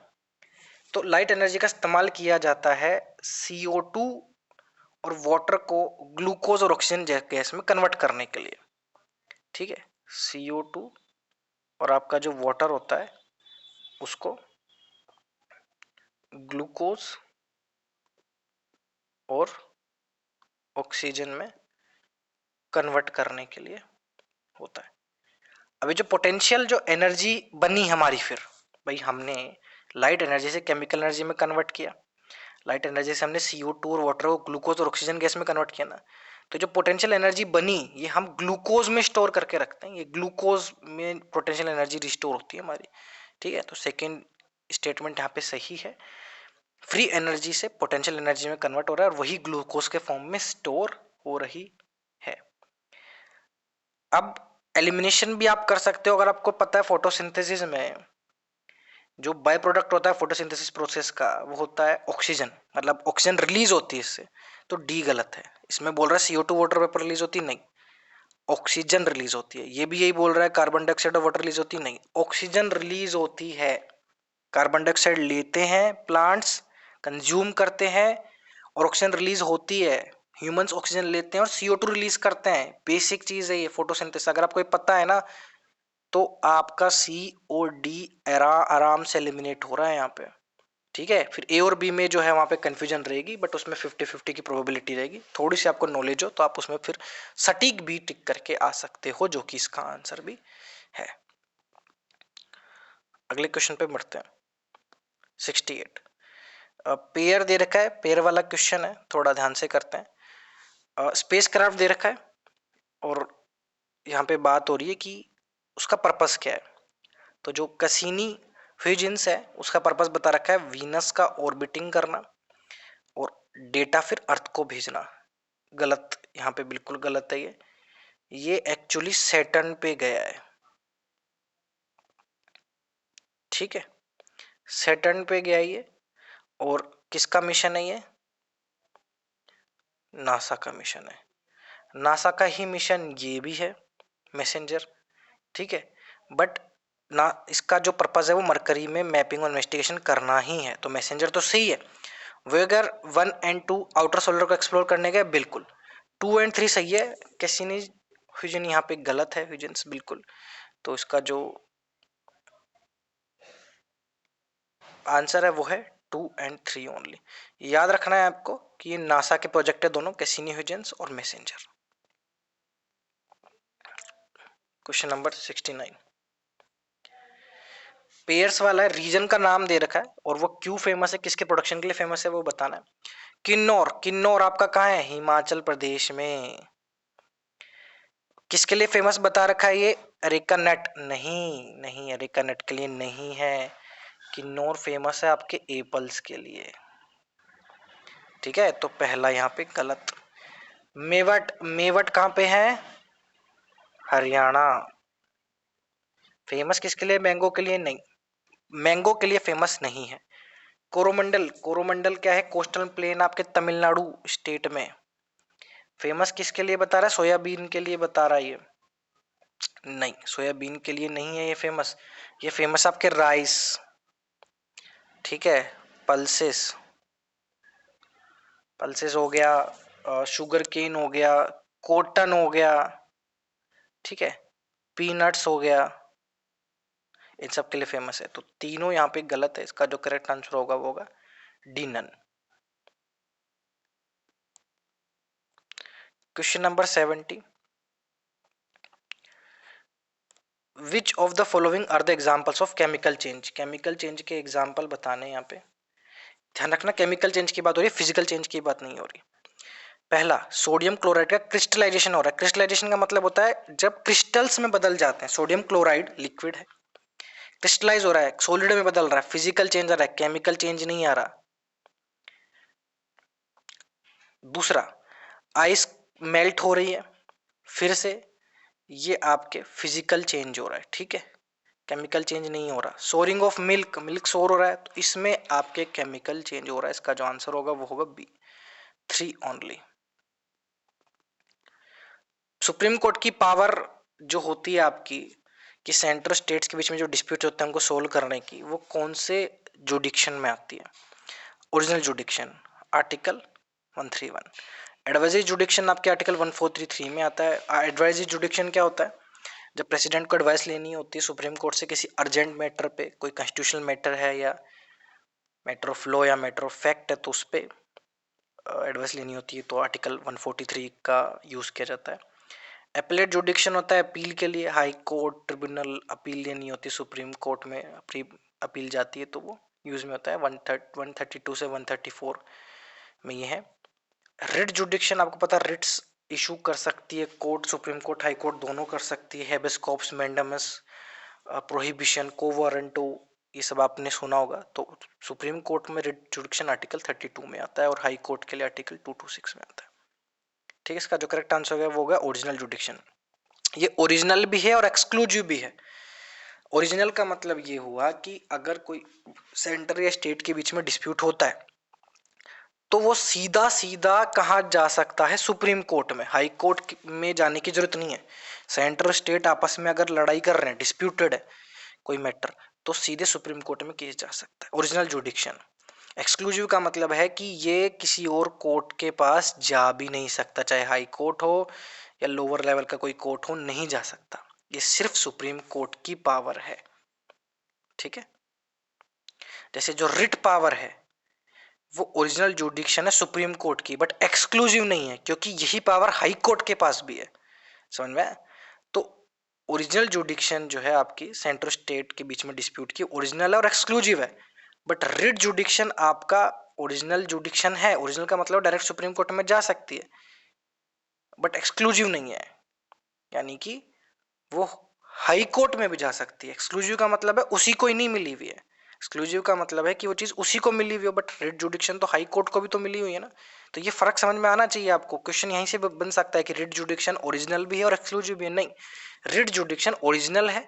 तो लाइट एनर्जी का इस्तेमाल किया जाता है CO2 और वाटर को ग्लूकोज और ऑक्सीजन गैस में कन्वर्ट करने के लिए, ठीक है। CO2 और आपका जो वाटर होता है उसको ग्लूकोज और ऑक्सीजन में कन्वर्ट करने के लिए होता है। अभी जो पोटेंशियल जो एनर्जी बनी हमारी, फिर भाई हमने लाइट एनर्जी से केमिकल एनर्जी में कन्वर्ट किया, लाइट एनर्जी से हमने CO2 और वाटर को ग्लूकोज और ऑक्सीजन गैस में कन्वर्ट किया ना, तो जो पोटेंशियल एनर्जी बनी ये हम ग्लूकोज में स्टोर करके रखते हैं। ये ग्लूकोज में पोटेंशियल एनर्जी रिस्टोर होती है हमारी, ठीक है। तो सेकेंड स्टेटमेंट यहाँ पे सही है, फ्री एनर्जी से पोटेंशियल एनर्जी में कन्वर्ट हो रहा है और वही ग्लूकोज के फॉर्म में स्टोर हो रही है। अब एलिमिनेशन भी आप कर सकते हो अगर आपको पता है। फोटोसिंथेसिस में जो बाय प्रोडक्ट होता है फोटोसिंथेसिस प्रोसेस का वो होता है ऑक्सीजन, मतलब ऑक्सीजन रिलीज होती है इससे, तो डी गलत है। इसमें बोल रहा है CO2 वाटर वेपर रिलीज होती, नहीं, ऑक्सीजन रिलीज होती है। ये भी यही बोल रहा है कार्बन डाइऑक्साइड और वाटर रिलीज होती, नहीं, ऑक्सीजन रिलीज होती है। कार्बन डाइऑक्साइड लेते हैं प्लांट्स, कंज्यूम करते हैं और ऑक्सीजन रिलीज होती है। ह्यूमंस ऑक्सीजन लेते हैं और CO2 रिलीज करते हैं। बेसिक चीज है ये फोटोसिंथेसिस। अगर आपको ये पता है ना तो आपका सी और डी आराम से एलिमिनेट हो रहा है यहाँ पे, ठीक है। फिर ए और बी में जो है वहां पे कंफ्यूजन रहेगी, बट उसमें 50-50 की प्रोबेबिलिटी रहेगी। थोड़ी सी आपको नॉलेज हो तो आप उसमें फिर सटीक बी टिक करके आ सकते हो, जो कि इसका आंसर भी है। अगले क्वेश्चन पे बढ़ते हैं। 68 पेयर दे रखा है, पेयर वाला क्वेश्चन है, थोड़ा ध्यान से करते हैं। स्पेस क्राफ्ट दे रखा है और यहाँ पे बात हो रही है कि उसका पर्पस क्या है। तो जो कैसिनी ह्यूजेंस है उसका पर्पस बता रखा है वीनस का ऑर्बिटिंग करना और डेटा फिर अर्थ को भेजना। गलत, यहाँ पे बिल्कुल गलत है ये एक्चुअली सैटर्न पे गया है, ठीक है। सैटर्न पे गया ये, और किसका मिशन है ये? नासा का मिशन है। नासा का ही मिशन ये भी है, मैसेंजर, ठीक है। बट ना इसका जो पर्पस है वो मरकरी में मैपिंग और इन्वेस्टिगेशन करना ही है, तो मैसेंजर तो सही है। वेगर 1 एंड 2 आउटर सोलर को एक्सप्लोर करने गए, बिल्कुल। 2 एंड 3 सही है, कैसिनी फ्यूजन यहाँ पे गलत है, फ्यूजन्स बिल्कुल। तो इसका जो आंसर है वो है 2 एंड 3 ओनली। याद रखना है आपको कि ये नासा के प्रोजेक्ट है दोनों, कैसिनी ह्यूजेंस और मैसेंजर। क्वेश्चन नंबर 69 पेयर्स वाला है, रीजन का नाम दे रखा है और वो क्यों फेमस है, किसके प्रोडक्शन के लिए फेमस है वो बताना है। किन्नौर, किन्नौर आपका कहाँ है? हिमाचल प्रदेश में। किसके लिए फेमस बता रखा है ये? Areca nut? नहीं नहीं, अरेका नट के लिए नहीं है। किन्नौर फेमस है आपके एप्पल्स के लिए, ठीक है। तो पहला यहाँ पे गलत। मेवट, मेवट कहाँ पे है? हरियाणा। फेमस किसके लिए? मैंगो के लिए? नहीं, मैंगो के लिए फेमस नहीं है। कोरोमंडल, कोरोमंडल क्या है? कोस्टल प्लेन आपके तमिलनाडु स्टेट में। फेमस किसके लिए बता रहा है? सोयाबीन के लिए बता रहा है ये? नहीं, सोयाबीन के लिए नहीं है ये फेमस। ये फेमस आपके राइस, ठीक है। पल्सेस, पल्सेस हो गया, शुगर केन हो गया, कॉटन हो गया, ठीक है, पीनट्स हो गया, इन सब के लिए फेमस है। तो तीनों यहाँ पे गलत है, इसका जो करेक्ट आंसर होगा वो होगा D, none. Question number 70 which of the following are the examples of chemical change. Chemical change के एग्जाम्पल बताने यहाँ पे। ध्यान रखना, केमिकल चेंज की बात हो रही है, फिजिकल चेंज की बात नहीं हो रही। पहला, सोडियम क्लोराइड का क्रिस्टलाइजेशन हो रहा है। क्रिस्टलाइजेशन का मतलब होता है जब क्रिस्टल्स में बदल जाते हैं। सोडियम क्लोराइड लिक्विड है, क्रिस्टलाइज हो रहा है, सॉलिड में बदल रहा है, फिजिकल चेंज आ रहा है, केमिकल चेंज नहीं आ रहा। दूसरा, आइस मेल्ट हो रही है फिर से, ये आपके फिजिकल चेंज हो रहा है, ठीक है, केमिकल चेंज नहीं हो रहा। सोरिंग ऑफ मिल्क, मिल्क सोर हो रहा है, तो इसमें आपके केमिकल चेंज हो रहा है। इसका जो आंसर होगा वो होगा बी, 3 ओनली। सुप्रीम कोर्ट की पावर जो होती है आपकी कि सेंट्रल स्टेट्स के बीच में जो डिस्प्यूट होते हैं उनको सोल्व करने की, वो कौन से जुडिक्शन में आती है? Original जुडिक्शन, article 131। एडवाइजरी जुडिक्शन आपके आर्टिकल 1433 में आता है। एडवाइजरी जुडिक्शन क्या होता है? जब प्रेसिडेंट को एडवाइस लेनी होती है सुप्रीम कोर्ट से किसी अर्जेंट मैटर पे, कोई कॉन्स्टिट्यूशनल मैटर है या मैटर ऑफ लॉ या मैटर ऑफ फैक्ट है, तो उस पर एडवाइस लेनी होती है, तो आर्टिकल 143 का यूज़ किया जाता है। एपलेट जुडिक्शन होता है अपील के लिए, हाई कोर्ट ट्रिब्यूनल अपील लेनी होती है सुप्रीम कोर्ट में, अपील जाती है तो वो यूज़ में होता है। 132 से 134 में ये है। रिट जुडिक्शन आपको पता है, रिट्स इशू कर सकती है court, supreme court high court दोनों कर सकती है। हेबियस कॉर्पस मैंडेमस, प्रोहिबिशन, को वारंटो, ये सब आपने सुना होगा। तो सुप्रीम कोर्ट में रिट जुडिक्शन आर्टिकल 32 में आता है और हाई कोर्ट के लिए आर्टिकल 226 में आता है, ठीक है। इसका जो करेक्ट आंसर होगा वो होगा ओरिजिनल जुडिक्शन। ये ओरिजिनल भी है और एक्सक्लूसिव भी है। ओरिजिनल का मतलब ये हुआ कि अगर कोई सेंटर या स्टेट के बीच में डिस्प्यूट होता है तो वो सीधा सीधा कहाँ जा सकता है? सुप्रीम कोर्ट में। हाई कोर्ट में जाने की जरूरत नहीं है। सेंटर स्टेट आपस में अगर लड़ाई कर रहे हैं, डिस्प्यूटेड है कोई मैटर, तो सीधे सुप्रीम कोर्ट में केस जा सकता है। ओरिजिनल जुडिक्शन। एक्सक्लूसिव का मतलब है कि ये किसी और कोर्ट के पास जा भी नहीं सकता, चाहे हाई कोर्ट हो या लोअर लेवल का कोई कोर्ट हो, नहीं जा सकता। ये सिर्फ सुप्रीम कोर्ट की पावर है, ठीक है। जैसे जो रिट पावर है वो ओरिजिनल जुडिक्शन है सुप्रीम कोर्ट की, बट एक्सक्लूसिव नहीं है, क्योंकि यही पावर हाई कोर्ट के पास भी है। समझ में आया? तो ओरिजिनल जुडिक्शन जो है आपकी सेंट्रल स्टेट के बीच में डिस्प्यूट की ओरिजिनल है और एक्सक्लूसिव है, बट रिट जुडिक्शन आपका ओरिजिनल जुडिक्शन है, ओरिजिनल का मतलब डायरेक्ट सुप्रीम कोर्ट में जा सकती है, बट एक्सक्लूसिव नहीं है, यानी कि वो हाई कोर्ट में भी जा सकती है। एक्सक्लूसिव का मतलब है उसी को ही नहीं मिली हुई है, एक्सक्लूसिव का मतलब है कि वो चीज उसी को मिली हुई है, बट रिट जुडिक्शन तो हाई कोर्ट को भी तो मिली हुई है ना। तो ये फर्क समझ में आना चाहिए आपको। क्वेश्चन यहीं से बन सकता है कि रिट जुडिक्शन ओरिजिनल भी है और एक्सक्लूसिव भी है, नहीं, रिट जुडिक्शन ओरिजिनल है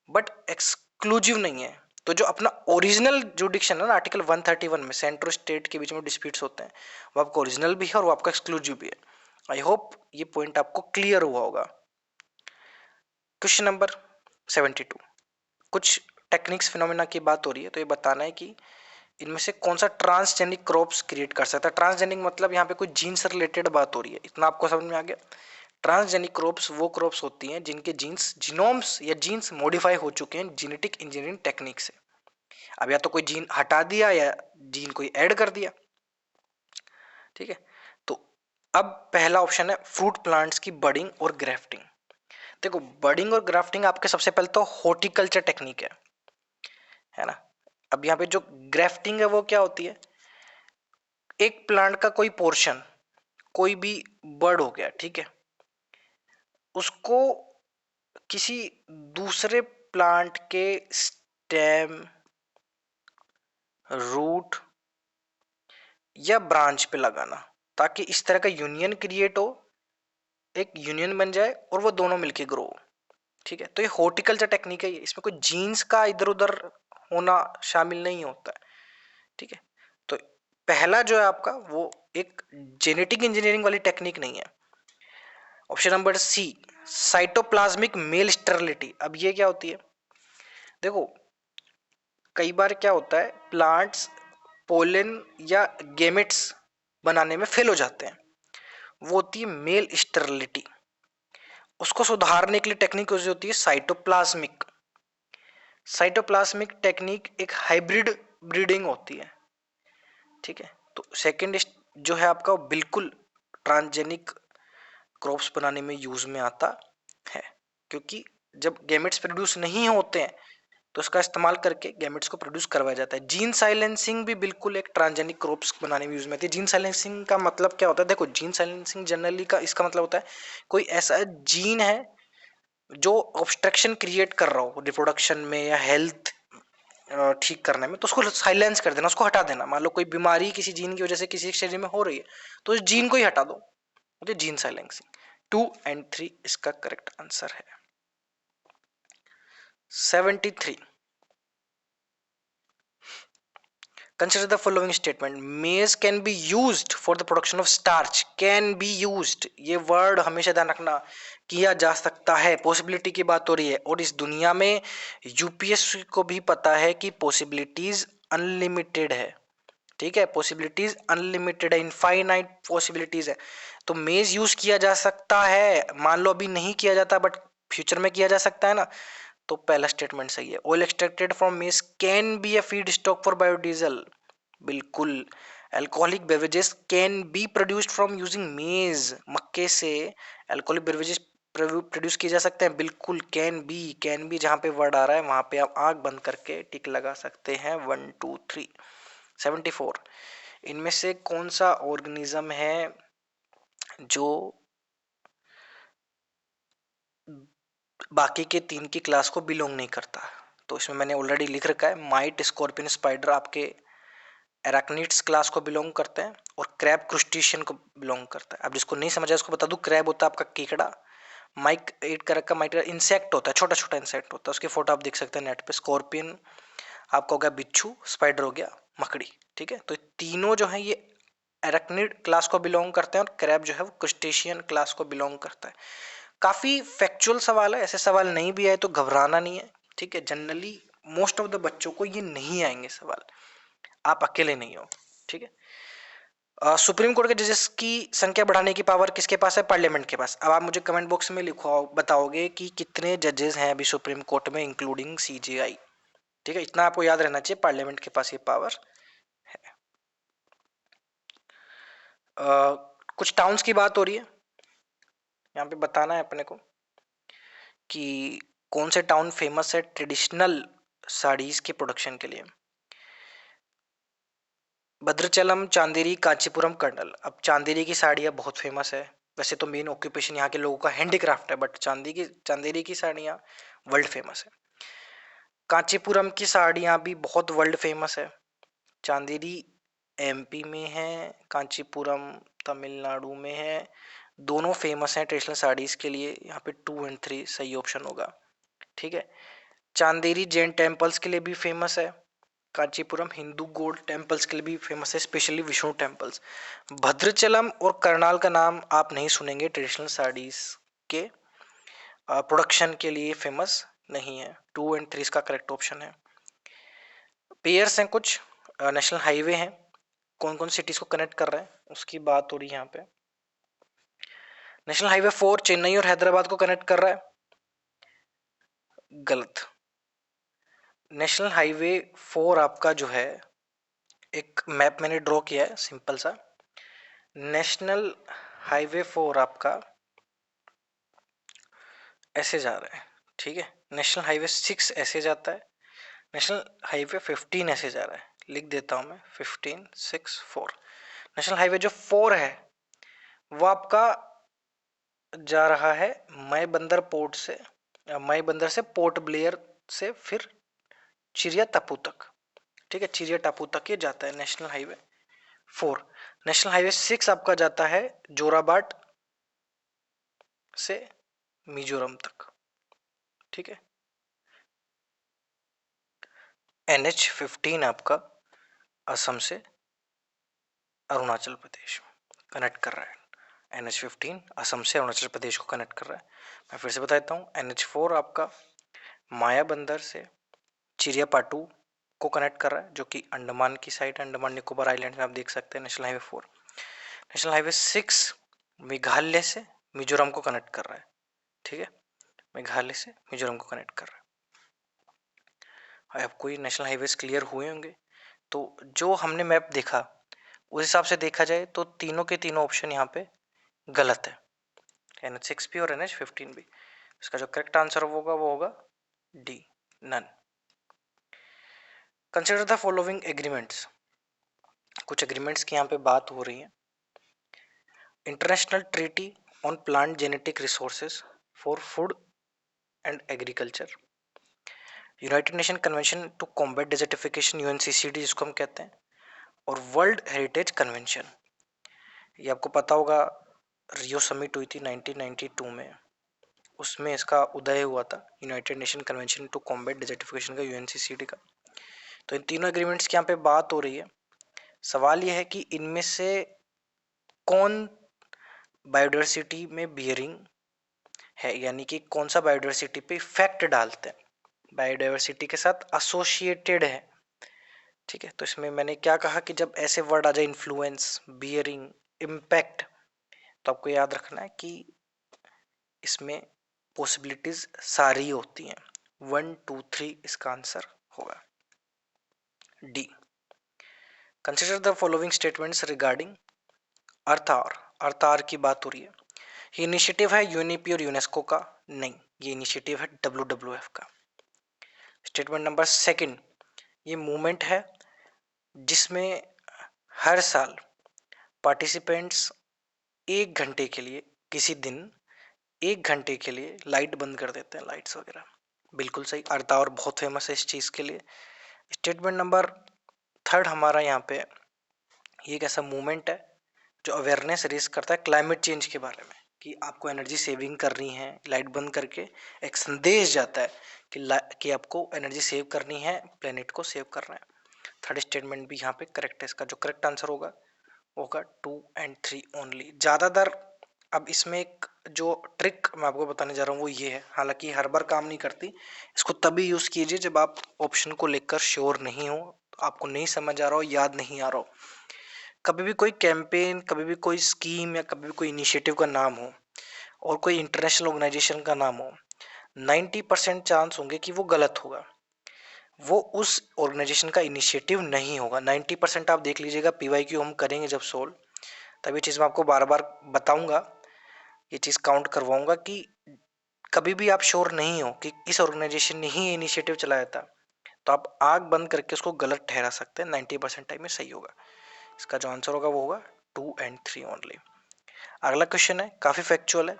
बट एक्सक्लूसिव नहीं है। तो जो अपना ओरिजिनल जुडिक्शन है ना आर्टिकल 131 में सेंट्रो स्टेट के बीच में डिस्प्यूट्स होते हैं, वो आपका ओरिजिनल भी है और वो आपका एक्सक्लूसिव भी है। आई होप ये पॉइंट आपको क्लियर हुआ होगा। क्वेश्चन नंबर 72, कुछ टेक्निक्स फिनोमेना की बात हो रही है, तो ये बताना है कि इनमें से कौन सा ट्रांसजेनिक क्रॉप्स क्रिएट कर सकता है। ट्रांसजेनिक मतलब यहाँ पे कोई जीन से रिलेटेड बात हो रही है, इतना आपको समझ में आ गया। ट्रांसजेनिक क्रॉप्स वो क्रॉप्स होती हैं जिनके जीन्स जीनोम्स या जीन्स मॉडिफाई हो चुके हैं जेनेटिक इंजीनियरिंग टेक्निक से। अब या तो कोई जीन हटा दिया या जीन कोई ऐड कर दिया, ठीक है। तो अब पहला ऑप्शन है फ्रूट प्लांट्स की बडिंग और ग्राफ्टिंग। देखो बडिंग और ग्राफ्टिंग आपके सबसे पहले तो हॉर्टिकल्चर टेक्निक है ना। अब यहाँ पे जो ग्राफ्टिंग है वो क्या होती है, एक प्लांट का कोई पोर्शन, कोई भी बर्ड हो गया, ठीक है, उसको किसी दूसरे प्लांट के स्टेम, रूट या ब्रांच पे लगाना, ताकि इस तरह का यूनियन क्रिएट हो, एक यूनियन बन जाए और वो दोनों मिलके ग्रो हो, ठीक है। तो ये हॉर्टिकल्चर टेक्निक है, इसमें कोई जीन्स का इधर उधर होना शामिल नहीं होता है, ठीक है। तो पहला जो है आपका वो एक जेनेटिक इंजीनियरिंग वाली टेक्निक नहीं है। Option number C, cytoplasmic male sterility. अब ये क्या होती है, देखो कई बार क्या होता है प्लांट्स पोलन या गेमेट्स बनाने में फेल हो जाते हैं, वो होती है मेल स्टेरिलिटी। उसको सुधारने के लिए टेक्निक होती है साइटोप्लाज्मिक। साइटोप्लाज्मिक टेक्निक एक हाइब्रिड ब्रीडिंग होती है, ठीक है। तो सेकंड जो है आपका बिल्कुल ट्रांसजेनिक क्रॉप्स बनाने में यूज में आता है, क्योंकि जब गैमेट्स प्रोड्यूस नहीं होते हैं तो उसका इस्तेमाल करके गैमेट्स को प्रोड्यूस करवाया जाता है। जीन साइलेंसिंग भी बिल्कुल एक ट्रांसजेनिक क्रॉप्स बनाने में यूज में आती है। जीन साइलेंसिंग का मतलब क्या होता है, देखो जीन साइलेंसिंग जनरली का इसका मतलब होता है कोई ऐसा जीन है जो ऑब्स्ट्रक्शन क्रिएट कर रहा हो रिप्रोडक्शन में या हेल्थ ठीक करने में, तो उसको साइलेंस कर देना, उसको हटा देना। मान लो कोई बीमारी किसी जीन की वजह से किसी शरीर में हो रही है, तो उस जीन को ही हटा दो, तो जीन साइलेंसिंग। 2 और 3 इसका करेक्ट आंसर है। 73, consider the following statement, maize can be used for the production of starch। can be used, ये वर्ड हमेशा ध्यान रखना, किया जा सकता है, पॉसिबिलिटी की बात हो रही है। और इस दुनिया में यूपीएससी को भी पता है कि पॉसिबिलिटीज अनलिमिटेड है, ठीक है, पॉसिबिलिटीज अनलिमिटेड है, इनफाइनाइट पॉसिबिलिटीज है। तो मेज यूज किया जा सकता है, मान लो अभी नहीं किया जाता बट फ्यूचर में किया जा सकता है ना, तो पहला स्टेटमेंट सही है। Oil extracted from maize can be a feed stock for biodiesel, बिल्कुल। Alcoholic beverages can be produced from using maize, मक्के से अल्कोहलिक बेवरेजेस प्रोड्यूस किए जा सकते हैं, बिल्कुल। कैन बी जहां पे वर्ड आ रहा है वहां पे आप आंख बंद करके टिक लगा सकते हैं। 1 2 3। 74, इनमें से कौन सा ऑर्गेनिज्म है जो बाकी के 3 की क्लास को बिलोंग नहीं करता? तो इसमें मैंने ऑलरेडी लिख रखा है, माइट, स्कॉर्पियन, स्पाइडर आपके एराक्निड्स क्लास को बिलोंग करते हैं और क्रैब क्रुस्टेशियन को बिलोंग करता है। अब जिसको नहीं समझा उसको बता दूं, क्रैब होता है आपका केकड़ा, माइक 8 का रखा, माइट इंसेक्ट होता है, छोटा छोटा इंसेक्ट होता है, उसके फोटो आप देख सकते हैं नेट पे। स्कॉर्पियन आपका हो गया बिच्छू, स्पाइडर हो गया मकड़ी, ठीक है। तो तीनों जो है ये एराक्निड क्लास को बिलोंग करते हैं और क्रैब जो है वो क्रुस्टेशियन क्लास को बिलोंग करता है। काफी फैक्चुअल सवाल है, ऐसे सवाल नहीं भी आए तो घबराना नहीं है, ठीक है। जनरली मोस्ट ऑफ द बच्चों को ये नहीं आएंगे सवाल, आप अकेले नहीं हो, ठीक है। सुप्रीम कोर्ट के जजेस की संख्या बढ़ाने की पावर किसके पास है? पार्लियामेंट के पास। अब आप मुझे कमेंट बॉक्स में लिखो, बताओगे कि कितने जजेस हैं अभी सुप्रीम कोर्ट में इंक्लूडिंग सीजेआई। ठीक है, इतना आपको याद रहना चाहिए, पार्लियामेंट के पास ये पावर है। कुछ टाउन्स की बात हो रही है, यहाँ पे बताना है अपने को कि कौन से टाउन फेमस है ट्रेडिशनल साड़ीज के प्रोडक्शन के लिए। भद्राचलम, चांदेरी, कांचीपुरम, कर्नल। अब चांदेरी की साड़ियाँ बहुत फेमस है, वैसे तो मेन ऑक्यूपेशन यहाँ के लोगों का हैंडीक्राफ्ट है, बट चांदेरी की साड़ियाँ वर्ल्ड फेमस है। कांचीपुरम की साड़ियाँ भी बहुत वर्ल्ड फेमस है। चांदेरी एमपी में है, कांचीपुरम तमिलनाडु में है। दोनों फेमस हैं ट्रेडिशनल साड़ीज के लिए। यहाँ पे 2 और 3 सही ऑप्शन होगा। ठीक है, चांदेरी जैन टेम्पल्स के लिए भी फेमस है। कांचीपुरम हिंदू गॉड टेम्पल्स के लिए भी फेमस है, स्पेशली विष्णु टेम्पल्स। भद्राचलम और करनाल का नाम आप नहीं सुनेंगे, ट्रेडिशनल साड़ीज के प्रोडक्शन के लिए फेमस नहीं है। 2 और 3 इसका करेक्ट ऑप्शन है। पेयर्स हैं कुछ, नेशनल हाईवे हैं, कौन कौन सिटीज को कनेक्ट कर रहे हैं उसकी बात हो रही है यहाँ पे। नेशनल हाईवे 4 चेन्नई और हैदराबाद को कनेक्ट कर रहा है, गलत। नेशनल हाईवे 4 आपका जो है, एक मैप मैंने ड्रॉ किया है सिंपल सा। नेशनल हाईवे 4 आपका ऐसे जा रहा है, ठीक है। नेशनल हाईवे 6 ऐसे जाता है, नेशनल हाईवे 15 ऐसे जा रहा है, लिख देता हूं मैं 15 6 4। नेशनल हाईवे जो 4 है वो आपका जा रहा है मई बंदर पोर्ट से, मई बंदर से पोर्ट ब्लेयर से फिर चिरिया टापू तक। ठीक है, चिरिया टापू तक ये जाता है नेशनल हाईवे 4। नेशनल हाईवे 6 आपका जाता है जोराबाट से मिजोरम तक। ठीक है, NH15 आपका असम से अरुणाचल प्रदेश कनेक्ट कर रहा है। NH15 असम से अरुणाचल प्रदेश को कनेक्ट कर रहा है। मैं फिर से बता देता हूँ, NH4 आपका माया बंदर से चिरियापाटू को कनेक्ट कर रहा है, जो कि अंडमान की साइड, अंडमान निकोबार आइलैंड में आप देख सकते हैं national highway 4। National highway 6 Meghalaya से मिजोरम को कनेक्ट कर रहा है। ठीक है, मेघालय से मिजोरम को कनेक्ट कर रहा है। आपको ये नेशनल हाईवेज क्लियर हुए होंगे। तो जो हमने मैप देखा उस हिसाब से देखा जाए तो तीनों के तीनों ऑप्शन यहाँ पे गलत है, NH6 भी और NH15 भी। इसका जो करेक्ट आंसर होगा वो होगा D, none. Consider the following agreements. कुछ एग्रीमेंट्स की यहाँ पे बात हो रही है। International treaty on plant genetic resources for food and agriculture, united nation convention to combat desertification UNCCD जिसको हम कहते हैं, और वर्ल्ड हेरिटेज कन्वेंशन। ये आपको पता होगा, रियो समिट हुई थी 1992 में, उसमें इसका उदय हुआ था, united nation convention to combat desertification का, UNCCD का। तो इन तीनों एग्रीमेंट्स की यहाँ पे बात हो रही है। सवाल यह है कि इनमें से कौन बायोडाइवर्सिटी में बियरिंग है, यानी कि कौन सा बायोडाइवर्सिटी पे इफेक्ट डालते हैं, बायोडाइवर्सिटी के साथ एसोसिएटेड है। ठीक है, तो इसमें मैंने क्या कहा कि जब ऐसे वर्ड आ जाए इन्फ्लुएंस, बियरिंग, इम्पैक्ट, तो आपको याद रखना है कि इसमें पॉसिबिलिटीज सारी होती हैं। 1 2 3 इसका आंसर होगा D. Consider the following statements regarding Earth Hour की बात हो रही है। ये इनिशिएटिव है यूएनईपी और यूनेस्को का? नहीं, ये इनिशिएटिव है WWF का। स्टेटमेंट नंबर 2, ये मूवमेंट है जिसमें हर साल पार्टिसिपेंट्स 1 घंटे के लिए, किसी दिन 1 घंटे के लिए लाइट बंद कर देते हैं, लाइट्स वगैरह। बिल्कुल सही, अर्थ आवर बहुत फेमस है इस चीज़ के लिए। स्टेटमेंट नंबर 3 हमारा यहाँ पे, ये एक ऐसा मूवमेंट है जो अवेयरनेस रेज करता है क्लाइमेट चेंज के बारे में, कि आपको एनर्जी सेविंग करनी है, लाइट बंद करके एक संदेश जाता है कि आपको एनर्जी सेव करनी है, प्लेनेट को सेव करना है। 3rd स्टेटमेंट भी यहाँ पे करेक्ट है। इसका जो करेक्ट आंसर होगा वो होगा 2 और 3 ओनली। ज़्यादातर अब इसमें एक जो ट्रिक मैं आपको बताने जा रहा हूँ वो ये है, हालांकि हर बार काम नहीं करती, इसको तभी यूज़ कीजिए जब आप ऑप्शन को लेकर श्योर नहीं हो, आपको नहीं समझ आ रहा हो, याद नहीं आ रहा हो। कभी भी कोई कैंपेन, कभी भी कोई स्कीम या कभी भी कोई इनिशिएटिव का नाम हो और कोई इंटरनेशनल ऑर्गेनाइजेशन का नाम हो, 90% चांस होंगे कि वो गलत होगा, वो उस ऑर्गेनाइजेशन का इनिशिएटिव नहीं होगा। 90% आप देख लीजिएगा, पीवाईक्यू हम करेंगे जब सोल्व, तब ये चीज़ मैं आपको बार बार बताऊंगा, ये चीज़ काउंट करवाऊंगा कि कभी भी आप श्योर नहीं हो कि इस ऑर्गेनाइजेशन ने ही इनिशिएटिव चलाया था, तो आप आंख बंद करके उसको गलत ठहरा सकते हैं। 90% टाइम में सही होगा। इसका जो आंसर होगा वो होगा 2 and 3 ओनली। अगला क्वेश्चन है, काफी फैक्चुअल है।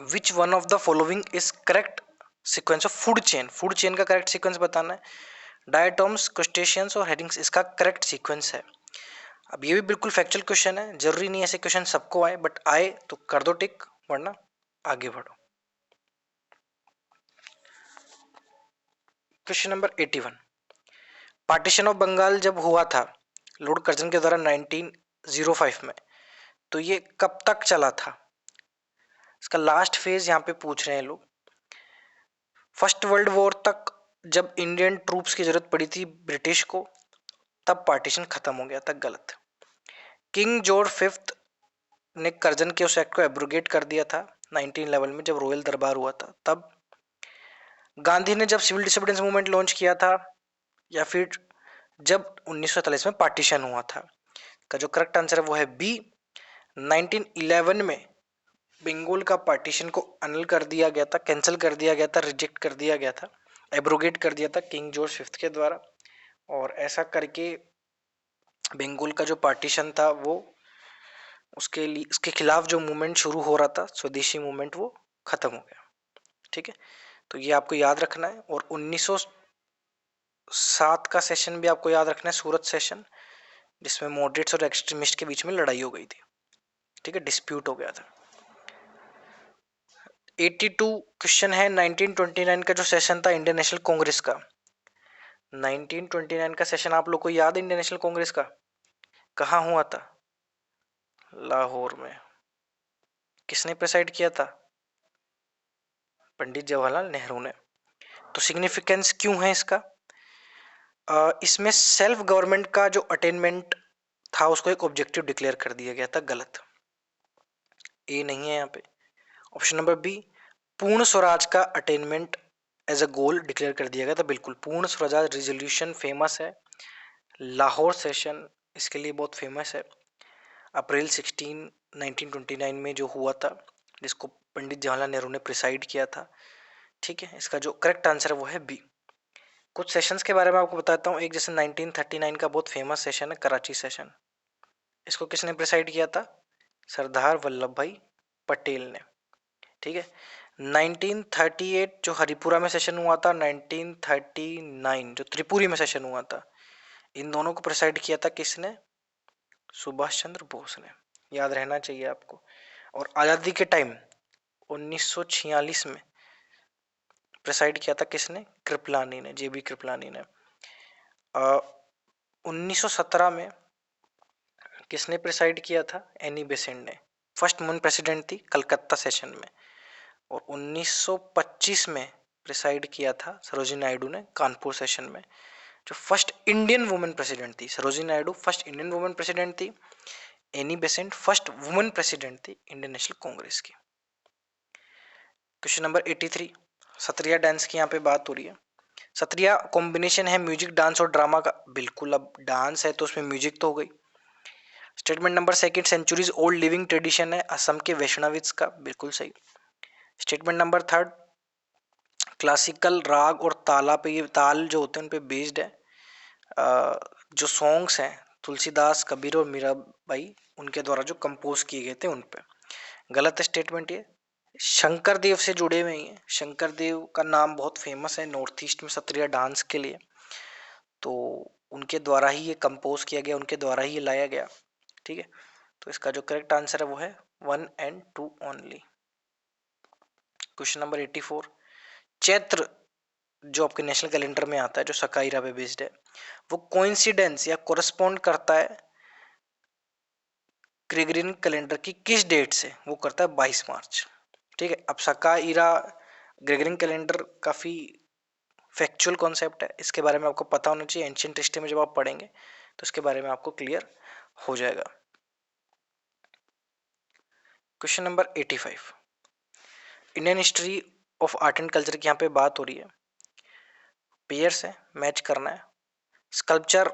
Which one of the following is correct sequence of food chain? Food chain का करेक्ट सीक्वेंस बताना है। डायटोम्स, क्रस्टेशियंस और हेडिंग्स इसका करेक्ट सीक्वेंस है। अब ये भी बिल्कुल फैक्चुअल क्वेश्चन है, जरूरी नहीं ऐसे क्वेश्चन सबको आए, बट आए तो कर दो टिक, वरना आगे बढ़ो। Question number 81, partition of Bengal जब हुआ था लॉर्ड कर्जन के द्वारा 1905 में, तो ये कब तक चला था? इसका लास्ट फेज यहाँ पे पूछ रहे हैं लोग। फर्स्ट वर्ल्ड वॉर तक, जब इंडियन ट्रूप्स की जरूरत पड़ी थी ब्रिटिश को, तब पार्टीशन खत्म हो गया था, गलत। किंग जॉर्ज फिफ्थ ने कर्जन के उस एक्ट को एब्रोगेट कर दिया था 1911 में, जब रॉयल दरबार हुआ था तब। गांधी ने जब सिविल डिसोबीडियंस मूवमेंट लॉन्च किया था, या फिर जब 1947 में पार्टीशन हुआ था? का जो करेक्ट आंसर है वो है बी। 1911 में बंगाल का पार्टीशन को अनल कर दिया गया था, कैंसिल कर दिया गया था, रिजेक्ट कर दिया गया था, एब्रोगेट कर दिया था किंग जॉर्ज फिफ्थ के द्वारा। और ऐसा करके बंगाल का जो पार्टीशन था वो, उसके खिलाफ जो मूवमेंट शुरू हो रहा था, स्वदेशी मूवमेंट, वो खत्म हो गया। ठीक है, तो ये आपको याद रखना है। और 1907 का सेशन भी आपको याद रखना है, सूरत सेशन, जिसमें मॉडरेट्स और एक्सट्रीमिस्ट के बीच में लड़ाई हो गई थी। ठीक है, डिस्प्यूट हो गया था। 82 क्वेश्चन है, 1929 का जो सेशन था इंडियन नेशनल कांग्रेस का, 1929 का सेशन आप लोग को याद है इंडियन नेशनल कांग्रेस का? कहाँ हुआ था? लाहौर में। किसने प्रेसाइड किया था? पंडित जवाहरलाल नेहरू ने। तो सिग्निफिकेंस क्यों है इसका? इसमें सेल्फ गवर्नमेंट का जो अटेनमेंट था उसको एक ऑब्जेक्टिव डिक्लेयर कर दिया गया था, गलत। ए नहीं है यहाँ पे। Option number B, Purna Swaraj का attainment as a goal declare कर दिया गया था, बिल्कुल। पूर्ण स्वराज रिजोल्यूशन फेमस है, लाहौर सेशन इसके लिए बहुत फेमस है, अप्रैल 16 1929 में जो हुआ था, जिसको पंडित जवाहरलाल नेहरू ने प्रिसाइड किया था। ठीक है, इसका जो करेक्ट आंसर है वो है बी। कुछ सेशंस के बारे में आपको बताता हूँ। एक जैसे 1939 का बहुत फेमस सेशन है, कराची सेशन। इसको किसने प्रिसाइड किया था? सरदार वल्लभ भाई पटेल ने। ठीक है, 1938 जो हरिपुरा में सेशन हुआ था, 1939 जो त्रिपुरी में सेशन हुआ था, इन दोनों को प्रिसाइड किया था किसने? सुभाष चंद्र बोस ने। याद रहना चाहिए आपको। और आज़ादी के टाइम 1946 में प्रिसाइड किया था किसने? कृपलानी ने, जेबी कृपलानी ने। 1917 में किसने प्रिसाइड किया था? एनी बेसेंट ने। फर्स्ट वुमेन प्रेसिडेंट थी कलकत्ता सेशन में। और 1925 में प्रिसाइड किया था सरोजिनी नायडू ने कानपुर सेशन में। जो फर्स्ट इंडियन वुमेन प्रेसिडेंट थी, Sarojini Naidu first Indian women president थी, Annie Besant first women president थी इंडियन नेशनल कांग्रेस की। क्वेश्चन नंबर 83, सत्रिया डांस की यहाँ पे बात हो रही है। सत्रिया कॉम्बिनेशन है म्यूजिक, डांस और ड्रामा का, बिल्कुल। अब डांस है तो उसमें म्यूजिक तो हो गई। Statement number second, centuries old living tradition है असम के वैष्णविट्स का, बिल्कुल सही। स्टेटमेंट नंबर थर्ड, क्लासिकल राग और ताला पे, ये ताल जो होते हैं उन पे बेस्ड है। जो सॉन्ग्स हैं तुलसीदास, कबीर और मीराबाई उनके द्वारा जो कंपोज किए गए थे उन पे, गलत स्टेटमेंट ये। शंकर देव से जुड़े हुए हैं, शंकर देव का नाम बहुत फेमस है नॉर्थ ईस्ट में सत्रिया डांस के लिए, तो उनके द्वारा ही ये कंपोज किया गया, उनके द्वारा ही ये लाया गया। ठीक है, तो इसका जो करेक्ट आंसर है वो है 1 and 2 only. Question number 84, Chaitra जो आपके नेशनल कैलेंडर में आता है, जो सकाइरा पे बेस्ड है, वो कोइंसिडेंस या कोरस्पॉन्ड करता है ग्रेगोरियन कैलेंडर की किस डेट से? वो करता है 22 मार्च। ठीक है, अब सकाइरा ग्रेगोरियन कैलेंडर काफ़ी फैक्चुअल कॉन्सेप्ट है, इसके बारे में आपको पता होना चाहिए। एंशिएंट हिस्ट्री में जब आप पढ़ेंगे तो इसके बारे में आपको क्लियर हो जाएगा। Question number 85, Indian history of art and culture की यहाँ पे बात हो रही है। पेयर्स है, मैच करना है। स्कल्पचर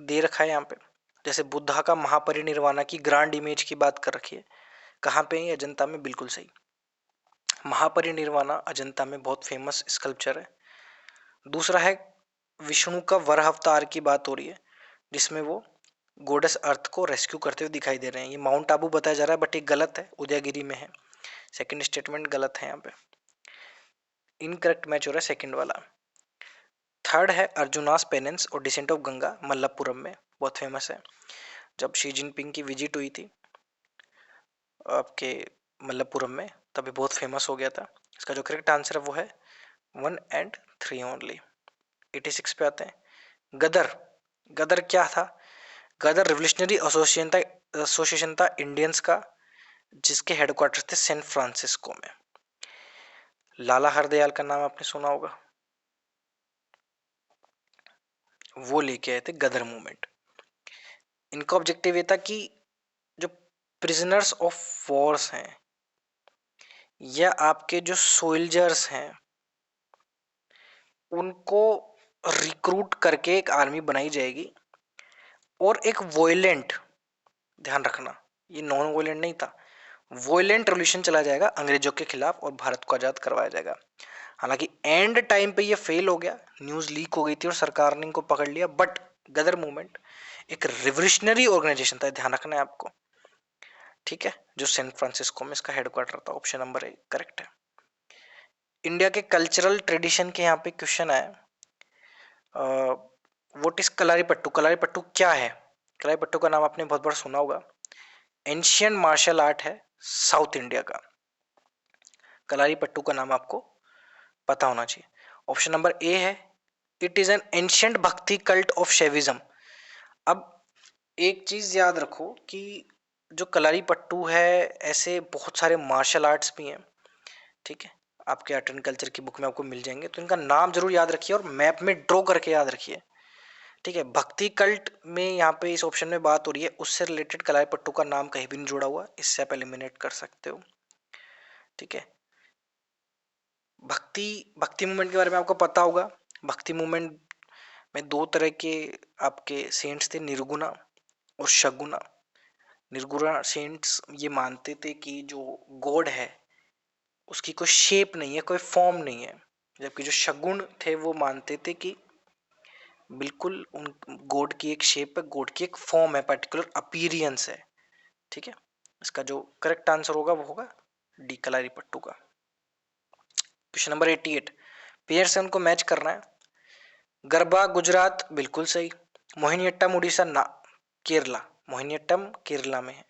दे रखा है यहाँ पे, जैसे बुद्धा का महापरिनिर्वाणा की ग्रांड इमेज की बात कर रखी है। कहाँ पे है? अजंता में, बिल्कुल सही। महापरिनिर्वाणा अजंता में बहुत फेमस स्कल्पचर है। दूसरा है विष्णु का वराह अवतार की बात हो रही है, जिसमें वो गोडेस अर्थ को रेस्क्यू करते हुए दिखाई दे रहे हैं। ये माउंट आबू बताया जा रहा है, बट ये गलत है, उदयगिरी में है। सेकंड स्टेटमेंट गलत है यहाँ पे, इनकरेक्ट मैच हो रहा है सेकंड वाला। थर्ड है अर्जुनास पेनेंस और डिसेंट ऑफ गंगा, मल्लपुरम में, बहुत फेमस है। जब शी जिनपिंग की विजिट हुई थी आपके मल्लपुरम में, तभी बहुत फेमस हो गया था। इसका जो करेक्ट आंसर है वो है 1 and 3 ओनली। 86 पे आते हैं। गदर, गदर क्या था? गदर रिवोल्यूशनरी एसोसिएशन था इंडियंस का, जिसके हेडक्वार्टर थे सैन फ्रांसिस्को में। लाला हरदयाल का नाम आपने सुना होगा, वो लेके आए थे गदर मूवमेंट। इनका ऑब्जेक्टिव ये था कि जो प्रिजनर्स ऑफ वॉर्स हैं या आपके जो सोल्जर्स हैं, उनको रिक्रूट करके एक आर्मी बनाई जाएगी, और एक वॉयलेंट, ध्यान रखना ये नॉन वॉयलेंट नहीं था, वॉयलेंट रेवोल्यूशन चला जाएगा अंग्रेजों के खिलाफ और भारत को आजाद करवाया जाएगा। हालांकि एंड टाइम पे ये फेल हो गया, न्यूज लीक हो गई थी और सरकार ने इनको पकड़ लिया, बट गदर मूवमेंट एक रिवोल्यूशनरी ऑर्गेनाइजेशन था, ध्यान रखना है आपको, ठीक है, जो सैन फ्रांसिस्को में इसका हेडक्वार्टर था। ऑप्शन नंबर ए करेक्ट है। इंडिया के कल्चरल ट्रेडिशन के यहाँ पे क्वेश्चन आया, व्हाट इज कलारीपट्टू? कलारीपट्टू क्या है? कलारीपट्टू का नाम आपने बहुत बार सुना होगा। एंशियंट मार्शल आर्ट है साउथ इंडिया का। कलारीपट्टू का नाम आपको पता होना चाहिए। ऑप्शन नंबर ए है, इट इज एन एंशियंट भक्ति कल्ट ऑफ शैविज्म। अब एक चीज याद रखो कि जो कलारीपट्टू है, ऐसे बहुत सारे मार्शल आर्ट्स भी हैं, ठीक है, आपके आर्ट एंड कल्चर की बुक में आपको मिल जाएंगे, तो इनका नाम जरूर याद रखिए और मैप में ड्रॉ करके याद रखिए, ठीक है। भक्ति कल्ट में यहाँ पे इस ऑप्शन में बात हो रही है, उससे रिलेटेड कलारीपट्टू का नाम कहीं भी नहीं जुड़ा हुआ, इससे आप एलिमिनेट कर सकते हो, ठीक है। भक्ति मूवमेंट के बारे में आपको पता होगा। भक्ति मूवमेंट में दो तरह के आपके सेंट्स थे, निर्गुणा और सगुणा। निर्गुणा सेंट्स ये मानते थे कि जो गॉड है उसकी कोई शेप नहीं है, कोई फॉर्म नहीं है, जबकि जो सगुण थे वो मानते थे कि बिल्कुल उन गॉड की एक शेप है, गॉड की एक फॉर्म है, पर्टिकुलर अपीरियंस है, ठीक है। इसका जो करेक्ट आंसर होगा वो होगा डी, कलारीपट्टू का। क्वेश्चन नंबर 88, पेयर से उनको मैच करना है। गरबा गुजरात, बिल्कुल सही। मोहिनीअट्टम उड़ीसा ना, केरला, मोहिनीअट्टम केरला में है।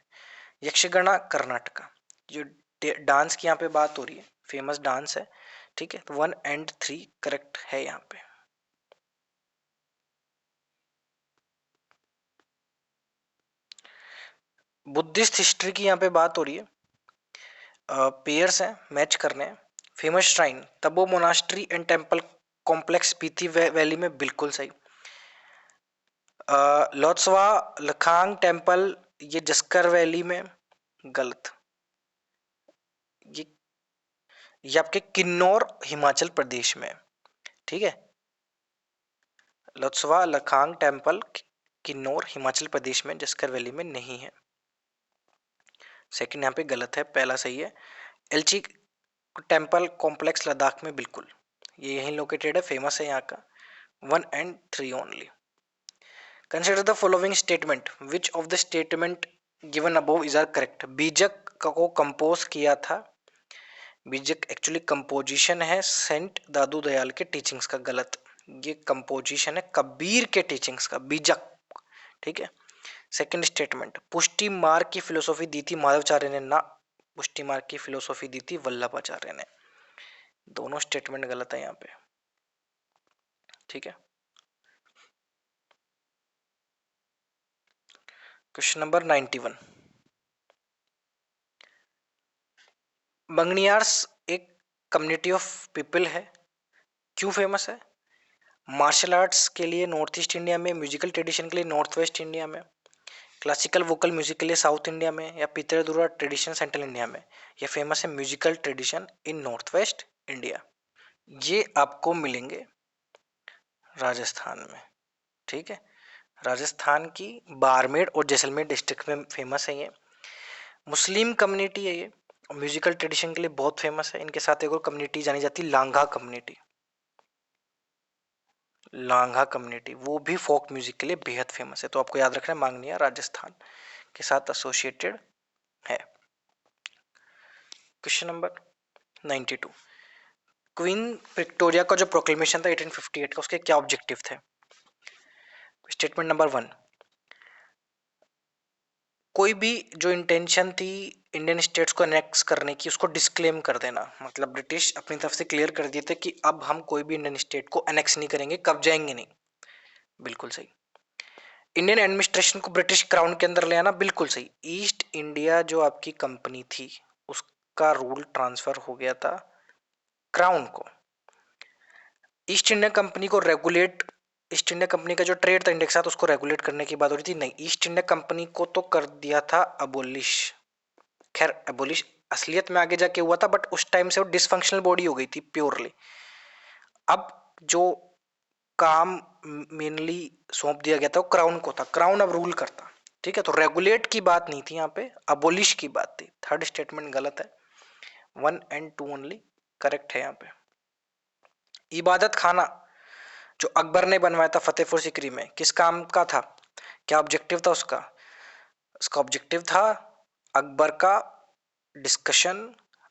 यक्षगणा कर्नाटका। जो डांस की यहाँ पे बात हो रही है, फेमस डांस है, ठीक है, तो 1 and 3 करेक्ट है यहाँ पे। बुद्धिस्ट हिस्ट्री की यहाँ पे बात हो रही है। पेयर्स हैं, मैच करने हैं। Famous shrine Tabo monastery and temple complex Spiti valley में, बिल्कुल सही। लोत्सवा लखांग टेम्पल, ये जस्कर वैली में, गलत। ये आपके किन्नौर हिमाचल प्रदेश में, ठीक है। लोत्सवा लखांग टेम्पल किन्नौर हिमाचल प्रदेश में, जस्कर वैली में नहीं है। सेकंड यहाँ पे गलत है, पहला सही है। एल्ची टेम्पल कॉम्प्लेक्स लद्दाख में, बिल्कुल, ये यहीं लोकेटेड है, फेमस है यहाँ का। 1 and 3 only. Consider the following statement, which of the statement given above is are correct. Bijak को कंपोज किया था, बीजक एक्चुअली कंपोजिशन है सेंट दादू दयाल के टीचिंग्स का, गलत। ये कंपोजिशन है कबीर के टीचिंग्स का, बीजक, ठीक है। सेकंड स्टेटमेंट, पुष्टि मार्ग की फिलोसॉफी दी थी माधवाचार्य ने, ना, पुष्टि मार्ग की फिलोसॉफी दी थी वल्लभाचार्य ने। दोनों स्टेटमेंट गलत है यहाँ पे, ठीक है। क्वेश्चन नंबर 91, बंगनियार्स एक कम्युनिटी ऑफ पीपल है, क्यों फेमस है? मार्शल आर्ट्स के लिए नॉर्थ ईस्ट इंडिया में, म्यूजिकल ट्रेडिशन के लिए नॉर्थ वेस्ट इंडिया में, क्लासिकल वोकल म्यूजिक के लिए साउथ इंडिया में, या पितृदुरा ट्रेडिशन सेंट्रल इंडिया में, या फेमस है musical tradition in north west India. ये आपको मिलेंगे राजस्थान में। ठीक है, राजस्थान की बाड़मेर और जैसलमेर डिस्ट्रिक्ट में फेमस है ये। मुस्लिम कम्युनिटी है ये, म्यूजिकल ट्रेडिशन के लिए बहुत फेमस है। इनके साथ एक और कम्युनिटी जानी जाती है, लांघा कम्युनिटी। लांघा कम्युनिटी वो भी फोक म्यूजिक के लिए बेहद फेमस है। तो आपको याद रखना है, मांगनिया राजस्थान के साथ एसोसिएटेड है। क्वेश्चन नंबर 92, क्वीन विक्टोरिया का जो प्रोक्लेमेशन था 1858 का, उसके क्या ऑब्जेक्टिव थे? स्टेटमेंट नंबर 1, कोई भी जो इंटेंशन थी इंडियन स्टेट्स को अनेक्स करने की, उसको डिस्क्लेम कर देना। मतलब ब्रिटिश अपनी तरफ से क्लियर कर दिए थे कि अब हम कोई भी इंडियन स्टेट को अनेक्स नहीं करेंगे, कब्जाएंगे नहीं। बिल्कुल सही। इंडियन एडमिनिस्ट्रेशन को ब्रिटिश क्राउन के अंदर ले आना, बिल्कुल सही। ईस्ट इंडिया जो आपकी कंपनी थी, उसका रूल ट्रांसफर हो गया था क्राउन को। ईस्ट इंडिया कंपनी को रेगुलेट, ईस्ट इंडिया कंपनी का जो ट्रेड था इंडिया के साथ, उसको रेगुलेट करने की बात हो रही थी। नहीं, ईस्ट इंडिया कंपनी को तो कर दिया था अबोलिश। खैर एबोलिश असलियत में आगे जाके हुआ था, बट उस टाइम से वो डिसफंक्शनल बॉडी हो गई थी प्योरली। अब जो काम मेनली सौंप दिया गया था वो क्राउन को था, क्राउन अब रूल करता। ठीक है, तो रेगुलेट की बात नहीं थी यहाँ पे, अबोलिश की बात थी। थर्ड स्टेटमेंट गलत है, 1 और 2 ओनली करेक्ट है यहाँ पे। इबादत खाना जो अकबर ने बनवाया था फतेहपुर सीकरी में, किस काम का था? क्या ऑब्जेक्टिव था उसका? उसका ऑब्जेक्टिव था अकबर का डिस्कशन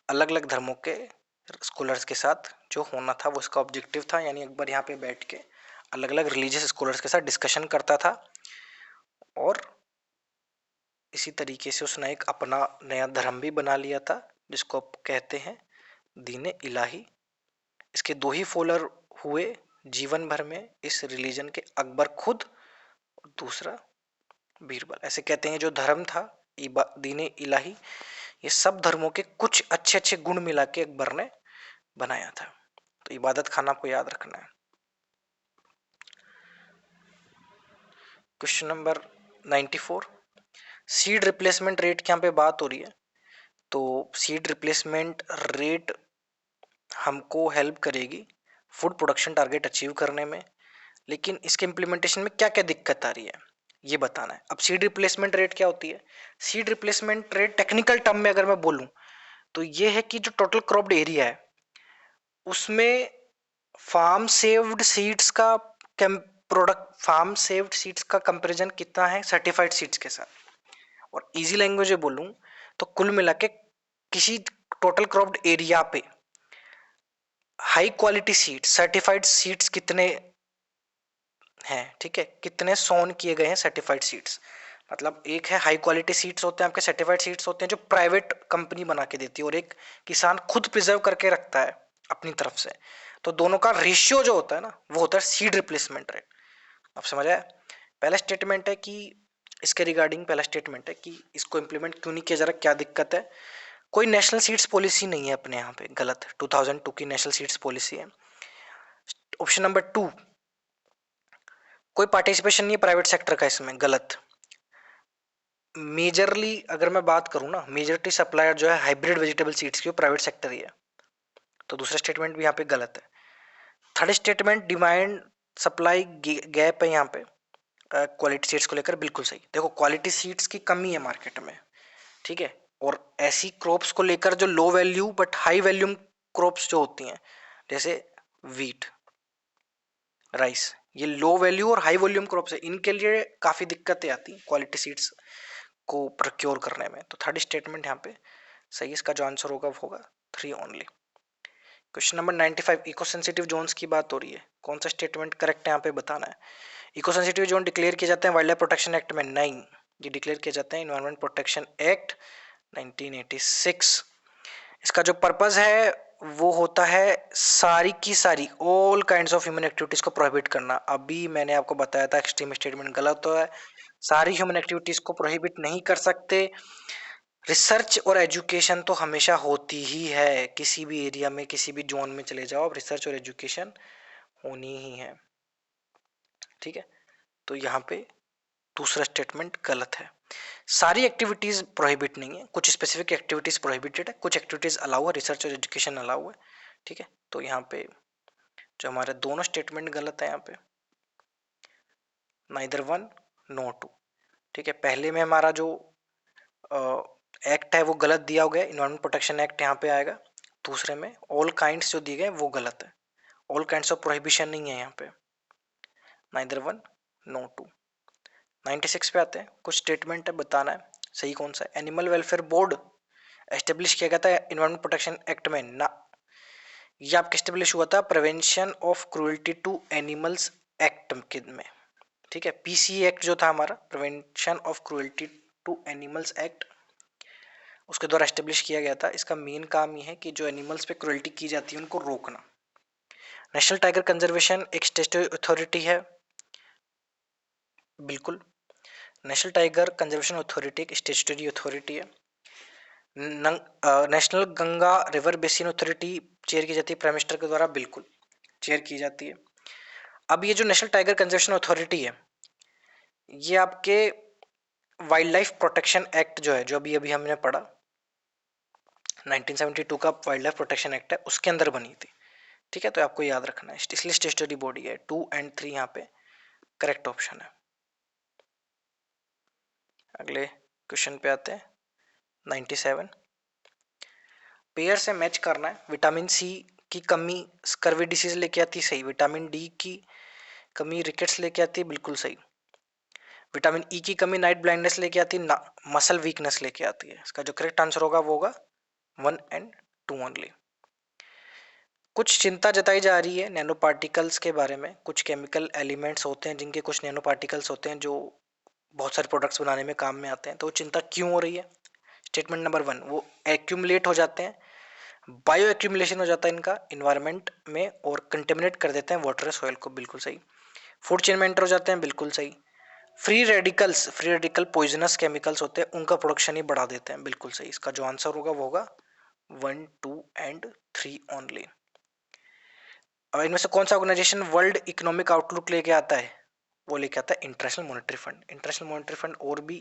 अलग अलग धर्मों के स्कॉलर्स के साथ जो होना था, वो उसका ऑब्जेक्टिव था। यानी अकबर यहाँ पे बैठ के अलग अलग रिलीजियस स्कॉलर्स के साथ डिस्कशन करता था, और इसी तरीके से उसने एक अपना नया धर्म भी बना लिया था, जिसको आप कहते हैं दीन इलाही। इसके दो ही फॉलोअर हुए जीवन भर में इस रिलीजन के, अकबर खुद और दूसरा बीरबल। ऐसे कहते हैं जो धर्म था दीन इलाही, ये सब धर्मों के कुछ अच्छे अच्छे गुण मिला के अकबर ने बनाया था। तो इबादत खाना आपको याद रखना है। Question number 94, seed replacement rate की यहाँ पे बात हो रही है। तो सीड रिप्लेसमेंट रेट हमको हेल्प करेगी फूड प्रोडक्शन टारगेट अचीव करने में, लेकिन इसके इम्प्लीमेंटेशन में क्या क्या दिक्कत आ रही है ये बताना है। अब सीड रिप्लेसमेंट रेट क्या होती है? Seed replacement rate technical term में अगर मैं बोलूं तो ये है कि जो टोटल क्रॉप्ड एरिया है उसमें फार्म सेव्ड सीड्स का प्रोडक्ट, फार्म सेव्ड सीड्स का कंपैरिजन कितना है सर्टिफाइड सीड्स के साथ। और इजी लैंग्वेज में बोलूं तो कुल मिला के किसी टोटल क्रॉप्ड एरिया पे high quality seeds, certified seeds कितने हैं? ठीक है, कितने सोन किए गए हैं सर्टिफाइड सीड्स। मतलब एक है हाई क्वालिटी सीड्स होते हैं आपके, सर्टिफाइड सीड्स होते हैं जो प्राइवेट कंपनी बना के देती है, और एक किसान खुद प्रिजर्व करके रखता है अपनी तरफ से। तो दोनों का रेशियो जो होता है ना, वो होता है सीड रिप्लेसमेंट रेट। आप समझ आया? पहला स्टेटमेंट है कि इसके रिगार्डिंग, पहला स्टेटमेंट है कि इसको इंप्लीमेंट क्यों नहीं किया जा रहा, क्या दिक्कत है? कोई नेशनल सीड्स पॉलिसी नहीं है अपने यहाँ पे, गलत। 2002 की नेशनल सीड्स पॉलिसी है। ऑप्शन नंबर 2, कोई पार्टिसिपेशन नहीं है प्राइवेट सेक्टर का इसमें, गलत। मेजरली अगर मैं बात करूं ना, मेजॉरिटी सप्लायर जो है हाइब्रिड वेजिटेबल सीड्स की, वो प्राइवेट सेक्टर ही है। तो दूसरा स्टेटमेंट भी यहाँ पे गलत है। Third statement demand supply gap है यहाँ पे क्वालिटी सीड्स को लेकर, बिल्कुल सही। देखो क्वालिटी सीड्स की कमी है मार्केट में, ठीक है, और ऐसी क्रॉप्स को लेकर जो low value but high volume crops जो होती हैं, जैसे वीट, राइस, ये लो वैल्यू और हाई वॉल्यूम क्रॉप्स है, इनके लिए काफी दिक्कतें आती क्वालिटी सीड्स को प्रोक्योर करने में। तो थर्ड स्टेटमेंट यहाँ पे सही, इसका जो आंसर होगा वो होगा 3 only. Question number 95, eco sensitive zones की बात हो रही है, कौन सा स्टेटमेंट करेक्ट है यहाँ पे बताना है। इको सेंसिटिव जोन डिक्लेयर किए जाते हैं वाइल्ड लाइफ प्रोटेक्शन एक्ट में? नहीं, ये डिक्लेयर किए जाते हैं इन्वायरमेंट प्रोटेक्शन एक्ट 1986। इसका जो पर्पस है वो होता है सारी की सारी all kinds of human activities को प्रोहिबिट करना। अभी मैंने आपको बताया था एक्सट्रीम स्टेटमेंट गलत तो है, सारी ह्यूमन एक्टिविटीज को प्रोहिबिट नहीं कर सकते। रिसर्च और एजुकेशन तो हमेशा होती ही है, किसी भी एरिया में किसी भी जोन में चले जाओ, रिसर्च और एजुकेशन होनी ही है। ठीक है, तो यहाँ पे दूसरा स्टेटमेंट गलत है। सारी एक्टिविटीज प्रोहिबिट नहीं है, कुछ स्पेसिफिक एक्टिविटीज प्रोहिबिटेड है, कुछ एक्टिविटीज अलाउ है, रिसर्च और एजुकेशन अलाउ है। ठीक है, तो यहाँ पे जो हमारे दोनों स्टेटमेंट गलत है यहाँ पे, नाइदर वन नो टू। ठीक है, पहले में हमारा जो एक्ट है वो गलत दिया गया, इन्वायरमेंट प्रोटेक्शन एक्ट यहाँ पे आएगा। दूसरे में ऑल काइंड्स जो दिए गए वो गलत है, ऑल काइंड्स ऑफ प्रोहिबिशन नहीं है यहाँ पे, नाइदर वन नो टू। 96 पे आते हैं, कुछ स्टेटमेंट है, बताना है सही कौन सा है। एनिमल वेलफेयर बोर्ड एस्टेब्लिश किया गया था इन्वायरमेंट प्रोटेक्शन एक्ट में ना, ये आपका एस्टेब्लिश हुआ था prevention of cruelty to animals act में। ठीक है, पीसी एक्ट जो था हमारा, prevention of cruelty to animals act, उसके द्वारा एस्टेब्लिश किया गया था। इसका मेन काम ये है कि जो एनिमल्स पे क्रूएल्टी की जाती है उनको रोकना। नेशनल टाइगर कंजर्वेशन एक स्टेटरी अथॉरिटी है, बिल्कुल, नेशनल टाइगर कंजर्वेशन अथॉरिटी एक स्टेटरी अथॉरिटी है। National Ganga river basin authority chair की जाती है प्राइम मिनिस्टर के द्वारा, बिल्कुल चेयर की जाती है। अब ये जो नेशनल टाइगर कंजर्वेशन अथॉरिटी है, ये आपके वाइल्ड लाइफ प्रोटेक्शन एक्ट जो है, जो अभी अभी हमने पढ़ा 1972 का वाइल्ड लाइफ प्रोटेक्शन एक्ट है, उसके अंदर बनी थी। ठीक है, तो आपको याद रखना है, इसलिए स्टेटरी बॉडी है। 2 और 3 यहाँ पे करेक्ट ऑप्शन है। अगले क्वेश्चन पे आते हैं, 97। पेयर से मैच करना है, विटामिन सी की कमी स्कर्वी डिसीज लेके आती है, सही। विटामिन डी की कमी रिकेट्स लेके आती है, बिल्कुल सही। विटामिन ई की कमी नाइट ब्लाइंडनेस लेके आती है ना, मसल वीकनेस लेके आती है। इसका जो करेक्ट आंसर होगा वो होगा 1 और 2 ओनली। कुछ चिंता जताई जा रही है नैनो पार्टिकल्स के बारे में, कुछ केमिकल एलिमेंट्स होते हैं जिनके कुछ नैनो पार्टिकल्स होते हैं जो बहुत सारे प्रोडक्ट्स बनाने में काम में आते हैं, तो चिंता क्यों हो रही है। स्टेटमेंट नंबर 1, वो एक्यूमुलेट हो जाते हैं, बायो एक्यूमुलेशन हो जाता है इनका इन्वायरमेंट में और कंटेमिनेट कर देते हैं वाटर सॉइल को, बिल्कुल सही। फूड चेन में एंटर हो जाते हैं, बिल्कुल सही। फ्री रेडिकल पॉइजनस केमिकल्स होते हैं, उनका प्रोडक्शन ही बढ़ा देते हैं, बिल्कुल सही। इसका जो आंसर होगा वो होगा 1, 2 और 3 ओनली। अब इनमें से कौन सा ऑर्गेनाइजेशन वर्ल्ड इकोनॉमिक आउटलुक लेके आता है, वो लेके आता है international monetary fund. International monetary fund और भी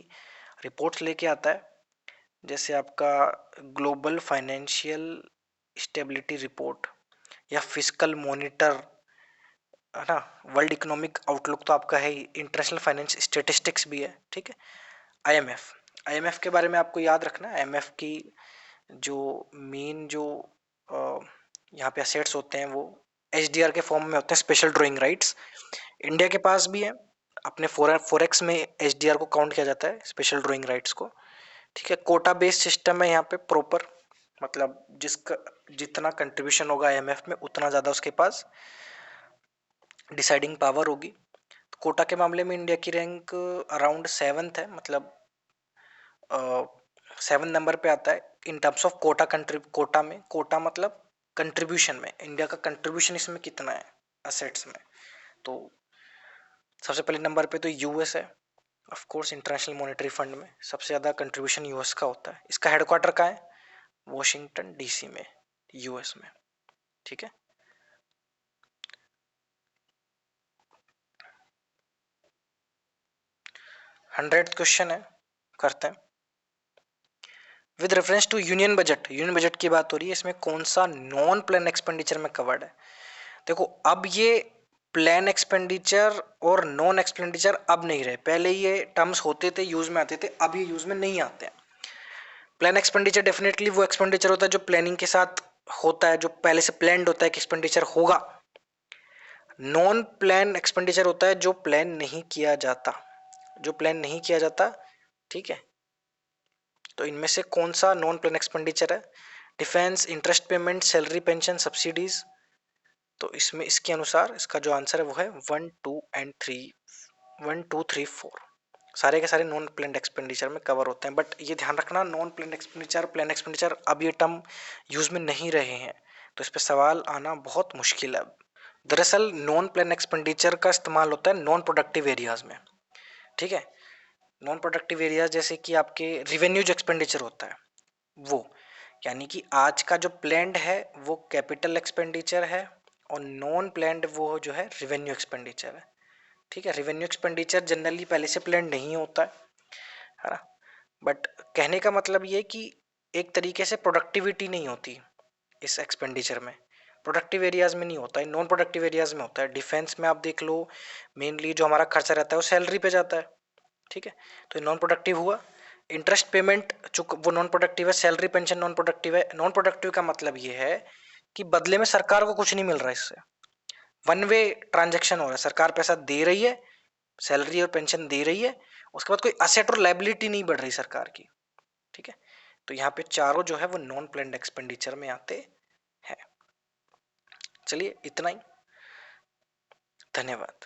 रिपोर्ट्स लेके आता है, जैसे आपका ग्लोबल फाइनेंशियल स्टेबिलिटी रिपोर्ट या फिस्कल मॉनिटर, है ना। वर्ल्ड इकोनॉमिक आउटलुक तो आपका है ही, इंटरनेशनल फाइनेंस स्टेटिस्टिक्स भी है। ठीक है, आईएमएफ, आईएमएफ के बारे में आपको याद रखना है। आईएमएफ की जो मेन जो यहाँ पे असेट्स होते हैं वो एचडीआर के फॉर्म में होते हैं, स्पेशल ड्राइंग राइट्स। इंडिया के पास भी है, अपने फॉरेक्स में एचडीआर को काउंट किया जाता है, स्पेशल ड्राइंग राइट्स को। ठीक है, कोटा बेस्ड सिस्टम है यहाँ पे प्रॉपर, मतलब जिसका जितना कंट्रीब्यूशन होगा आईएमएफ में उतना ज़्यादा उसके पास डिसाइडिंग पावर होगी। कोटा के मामले में इंडिया की रैंक अराउंड 7th है, मतलब 7 नंबर पे आता है इन टर्म्स ऑफ कोटा में। कोटा मतलब कंट्रीब्यूशन में, इंडिया का कंट्रीब्यूशन इसमें कितना है असेट्स में। तो सबसे पहले नंबर पे तो यूएस है, of course international monetary fund में सबसे ज़्यादा कंट्रीब्यूशन यूएस का होता है। इसका हेडक्वार्टर कहाँ है, वॉशिंगटन डीसी में, यूएस में। ठीक है, हंड्रेड क्वेश्चन है, करते हैं। With reference to union budget की बात हो रही है, इसमें कौन सा नॉन प्लान एक्सपेंडिचर में कवर्ड है। देखो, अब ये प्लान एक्सपेंडिचर और नॉन एक्सपेंडिचर अब नहीं रहे, पहले ये टर्म्स होते थे, यूज में आते थे, अब ये यूज में नहीं आते हैं। प्लान एक्सपेंडिचर डेफिनेटली वो एक्सपेंडिचर होता है जो प्लानिंग के साथ होता है, जो पहले से प्लान्ड होता है कि एक्सपेंडिचर होगा। नॉन प्लान एक्सपेंडिचर होता है जो प्लान नहीं किया जाता, जो प्लान नहीं किया जाता। ठीक है, तो इनमें से कौन सा नॉन प्लान एक्सपेंडिचर है, defence, interest payment, salary, pension, subsidies. तो इसमें इसके अनुसार इसका जो आंसर है वो है 1, 2 और 3, 1, 2, 3, 4 सारे के सारे नॉन प्लान एक्सपेंडिचर में कवर होते हैं। बट ये ध्यान रखना, non plan expenditure, plan expenditure अब ये टर्म यूज में नहीं रहे हैं, तो इस पर सवाल आना बहुत मुश्किल है। दरअसल नॉन प्लान एक्सपेंडिचर का इस्तेमाल होता है नॉन प्रोडक्टिव एरियाज में। ठीक है, नॉन प्रोडक्टिव एरियाज जैसे कि आपके रिवेन्यूज एक्सपेंडिचर होता है वो, यानी कि आज का जो प्लान्ड है वो कैपिटल एक्सपेंडिचर है और नॉन प्लान्ड वो जो है रिवेन्यू एक्सपेंडिचर है। ठीक है, रिवेन्यू एक्सपेंडिचर जनरली पहले से प्लान नहीं होता है, है ना। बट कहने का मतलब ये कि एक तरीके से प्रोडक्टिविटी नहीं होती इस एक्सपेंडिचर में, प्रोडक्टिव एरियाज में नहीं होता है, नॉन प्रोडक्टिव एरियाज में होता है। डिफेंस में आप देख लो, मेनली जो हमारा खर्चा रहता है वो सैलरी पे जाता है, ठीक है, तो ये नॉन प्रोडक्टिव हुआ। इंटरेस्ट पेमेंट चूंकि वो नॉन प्रोडक्टिव है, सैलरी पेंशन नॉन प्रोडक्टिव है। नॉन प्रोडक्टिव का मतलब ये है कि बदले में सरकार को कुछ नहीं मिल रहा है इससे, वन वे ट्रांजेक्शन हो रहा है, सरकार पैसा दे रही है, सैलरी और पेंशन दे रही है, उसके बाद कोई असेट और लायबिलिटी नहीं बढ़ रही सरकार की, ठीक है। तो यहाँ पे चारों जो है वो नॉन प्लान्ड एक्सपेंडिचर में आते हैं। चलिए इतना ही, धन्यवाद।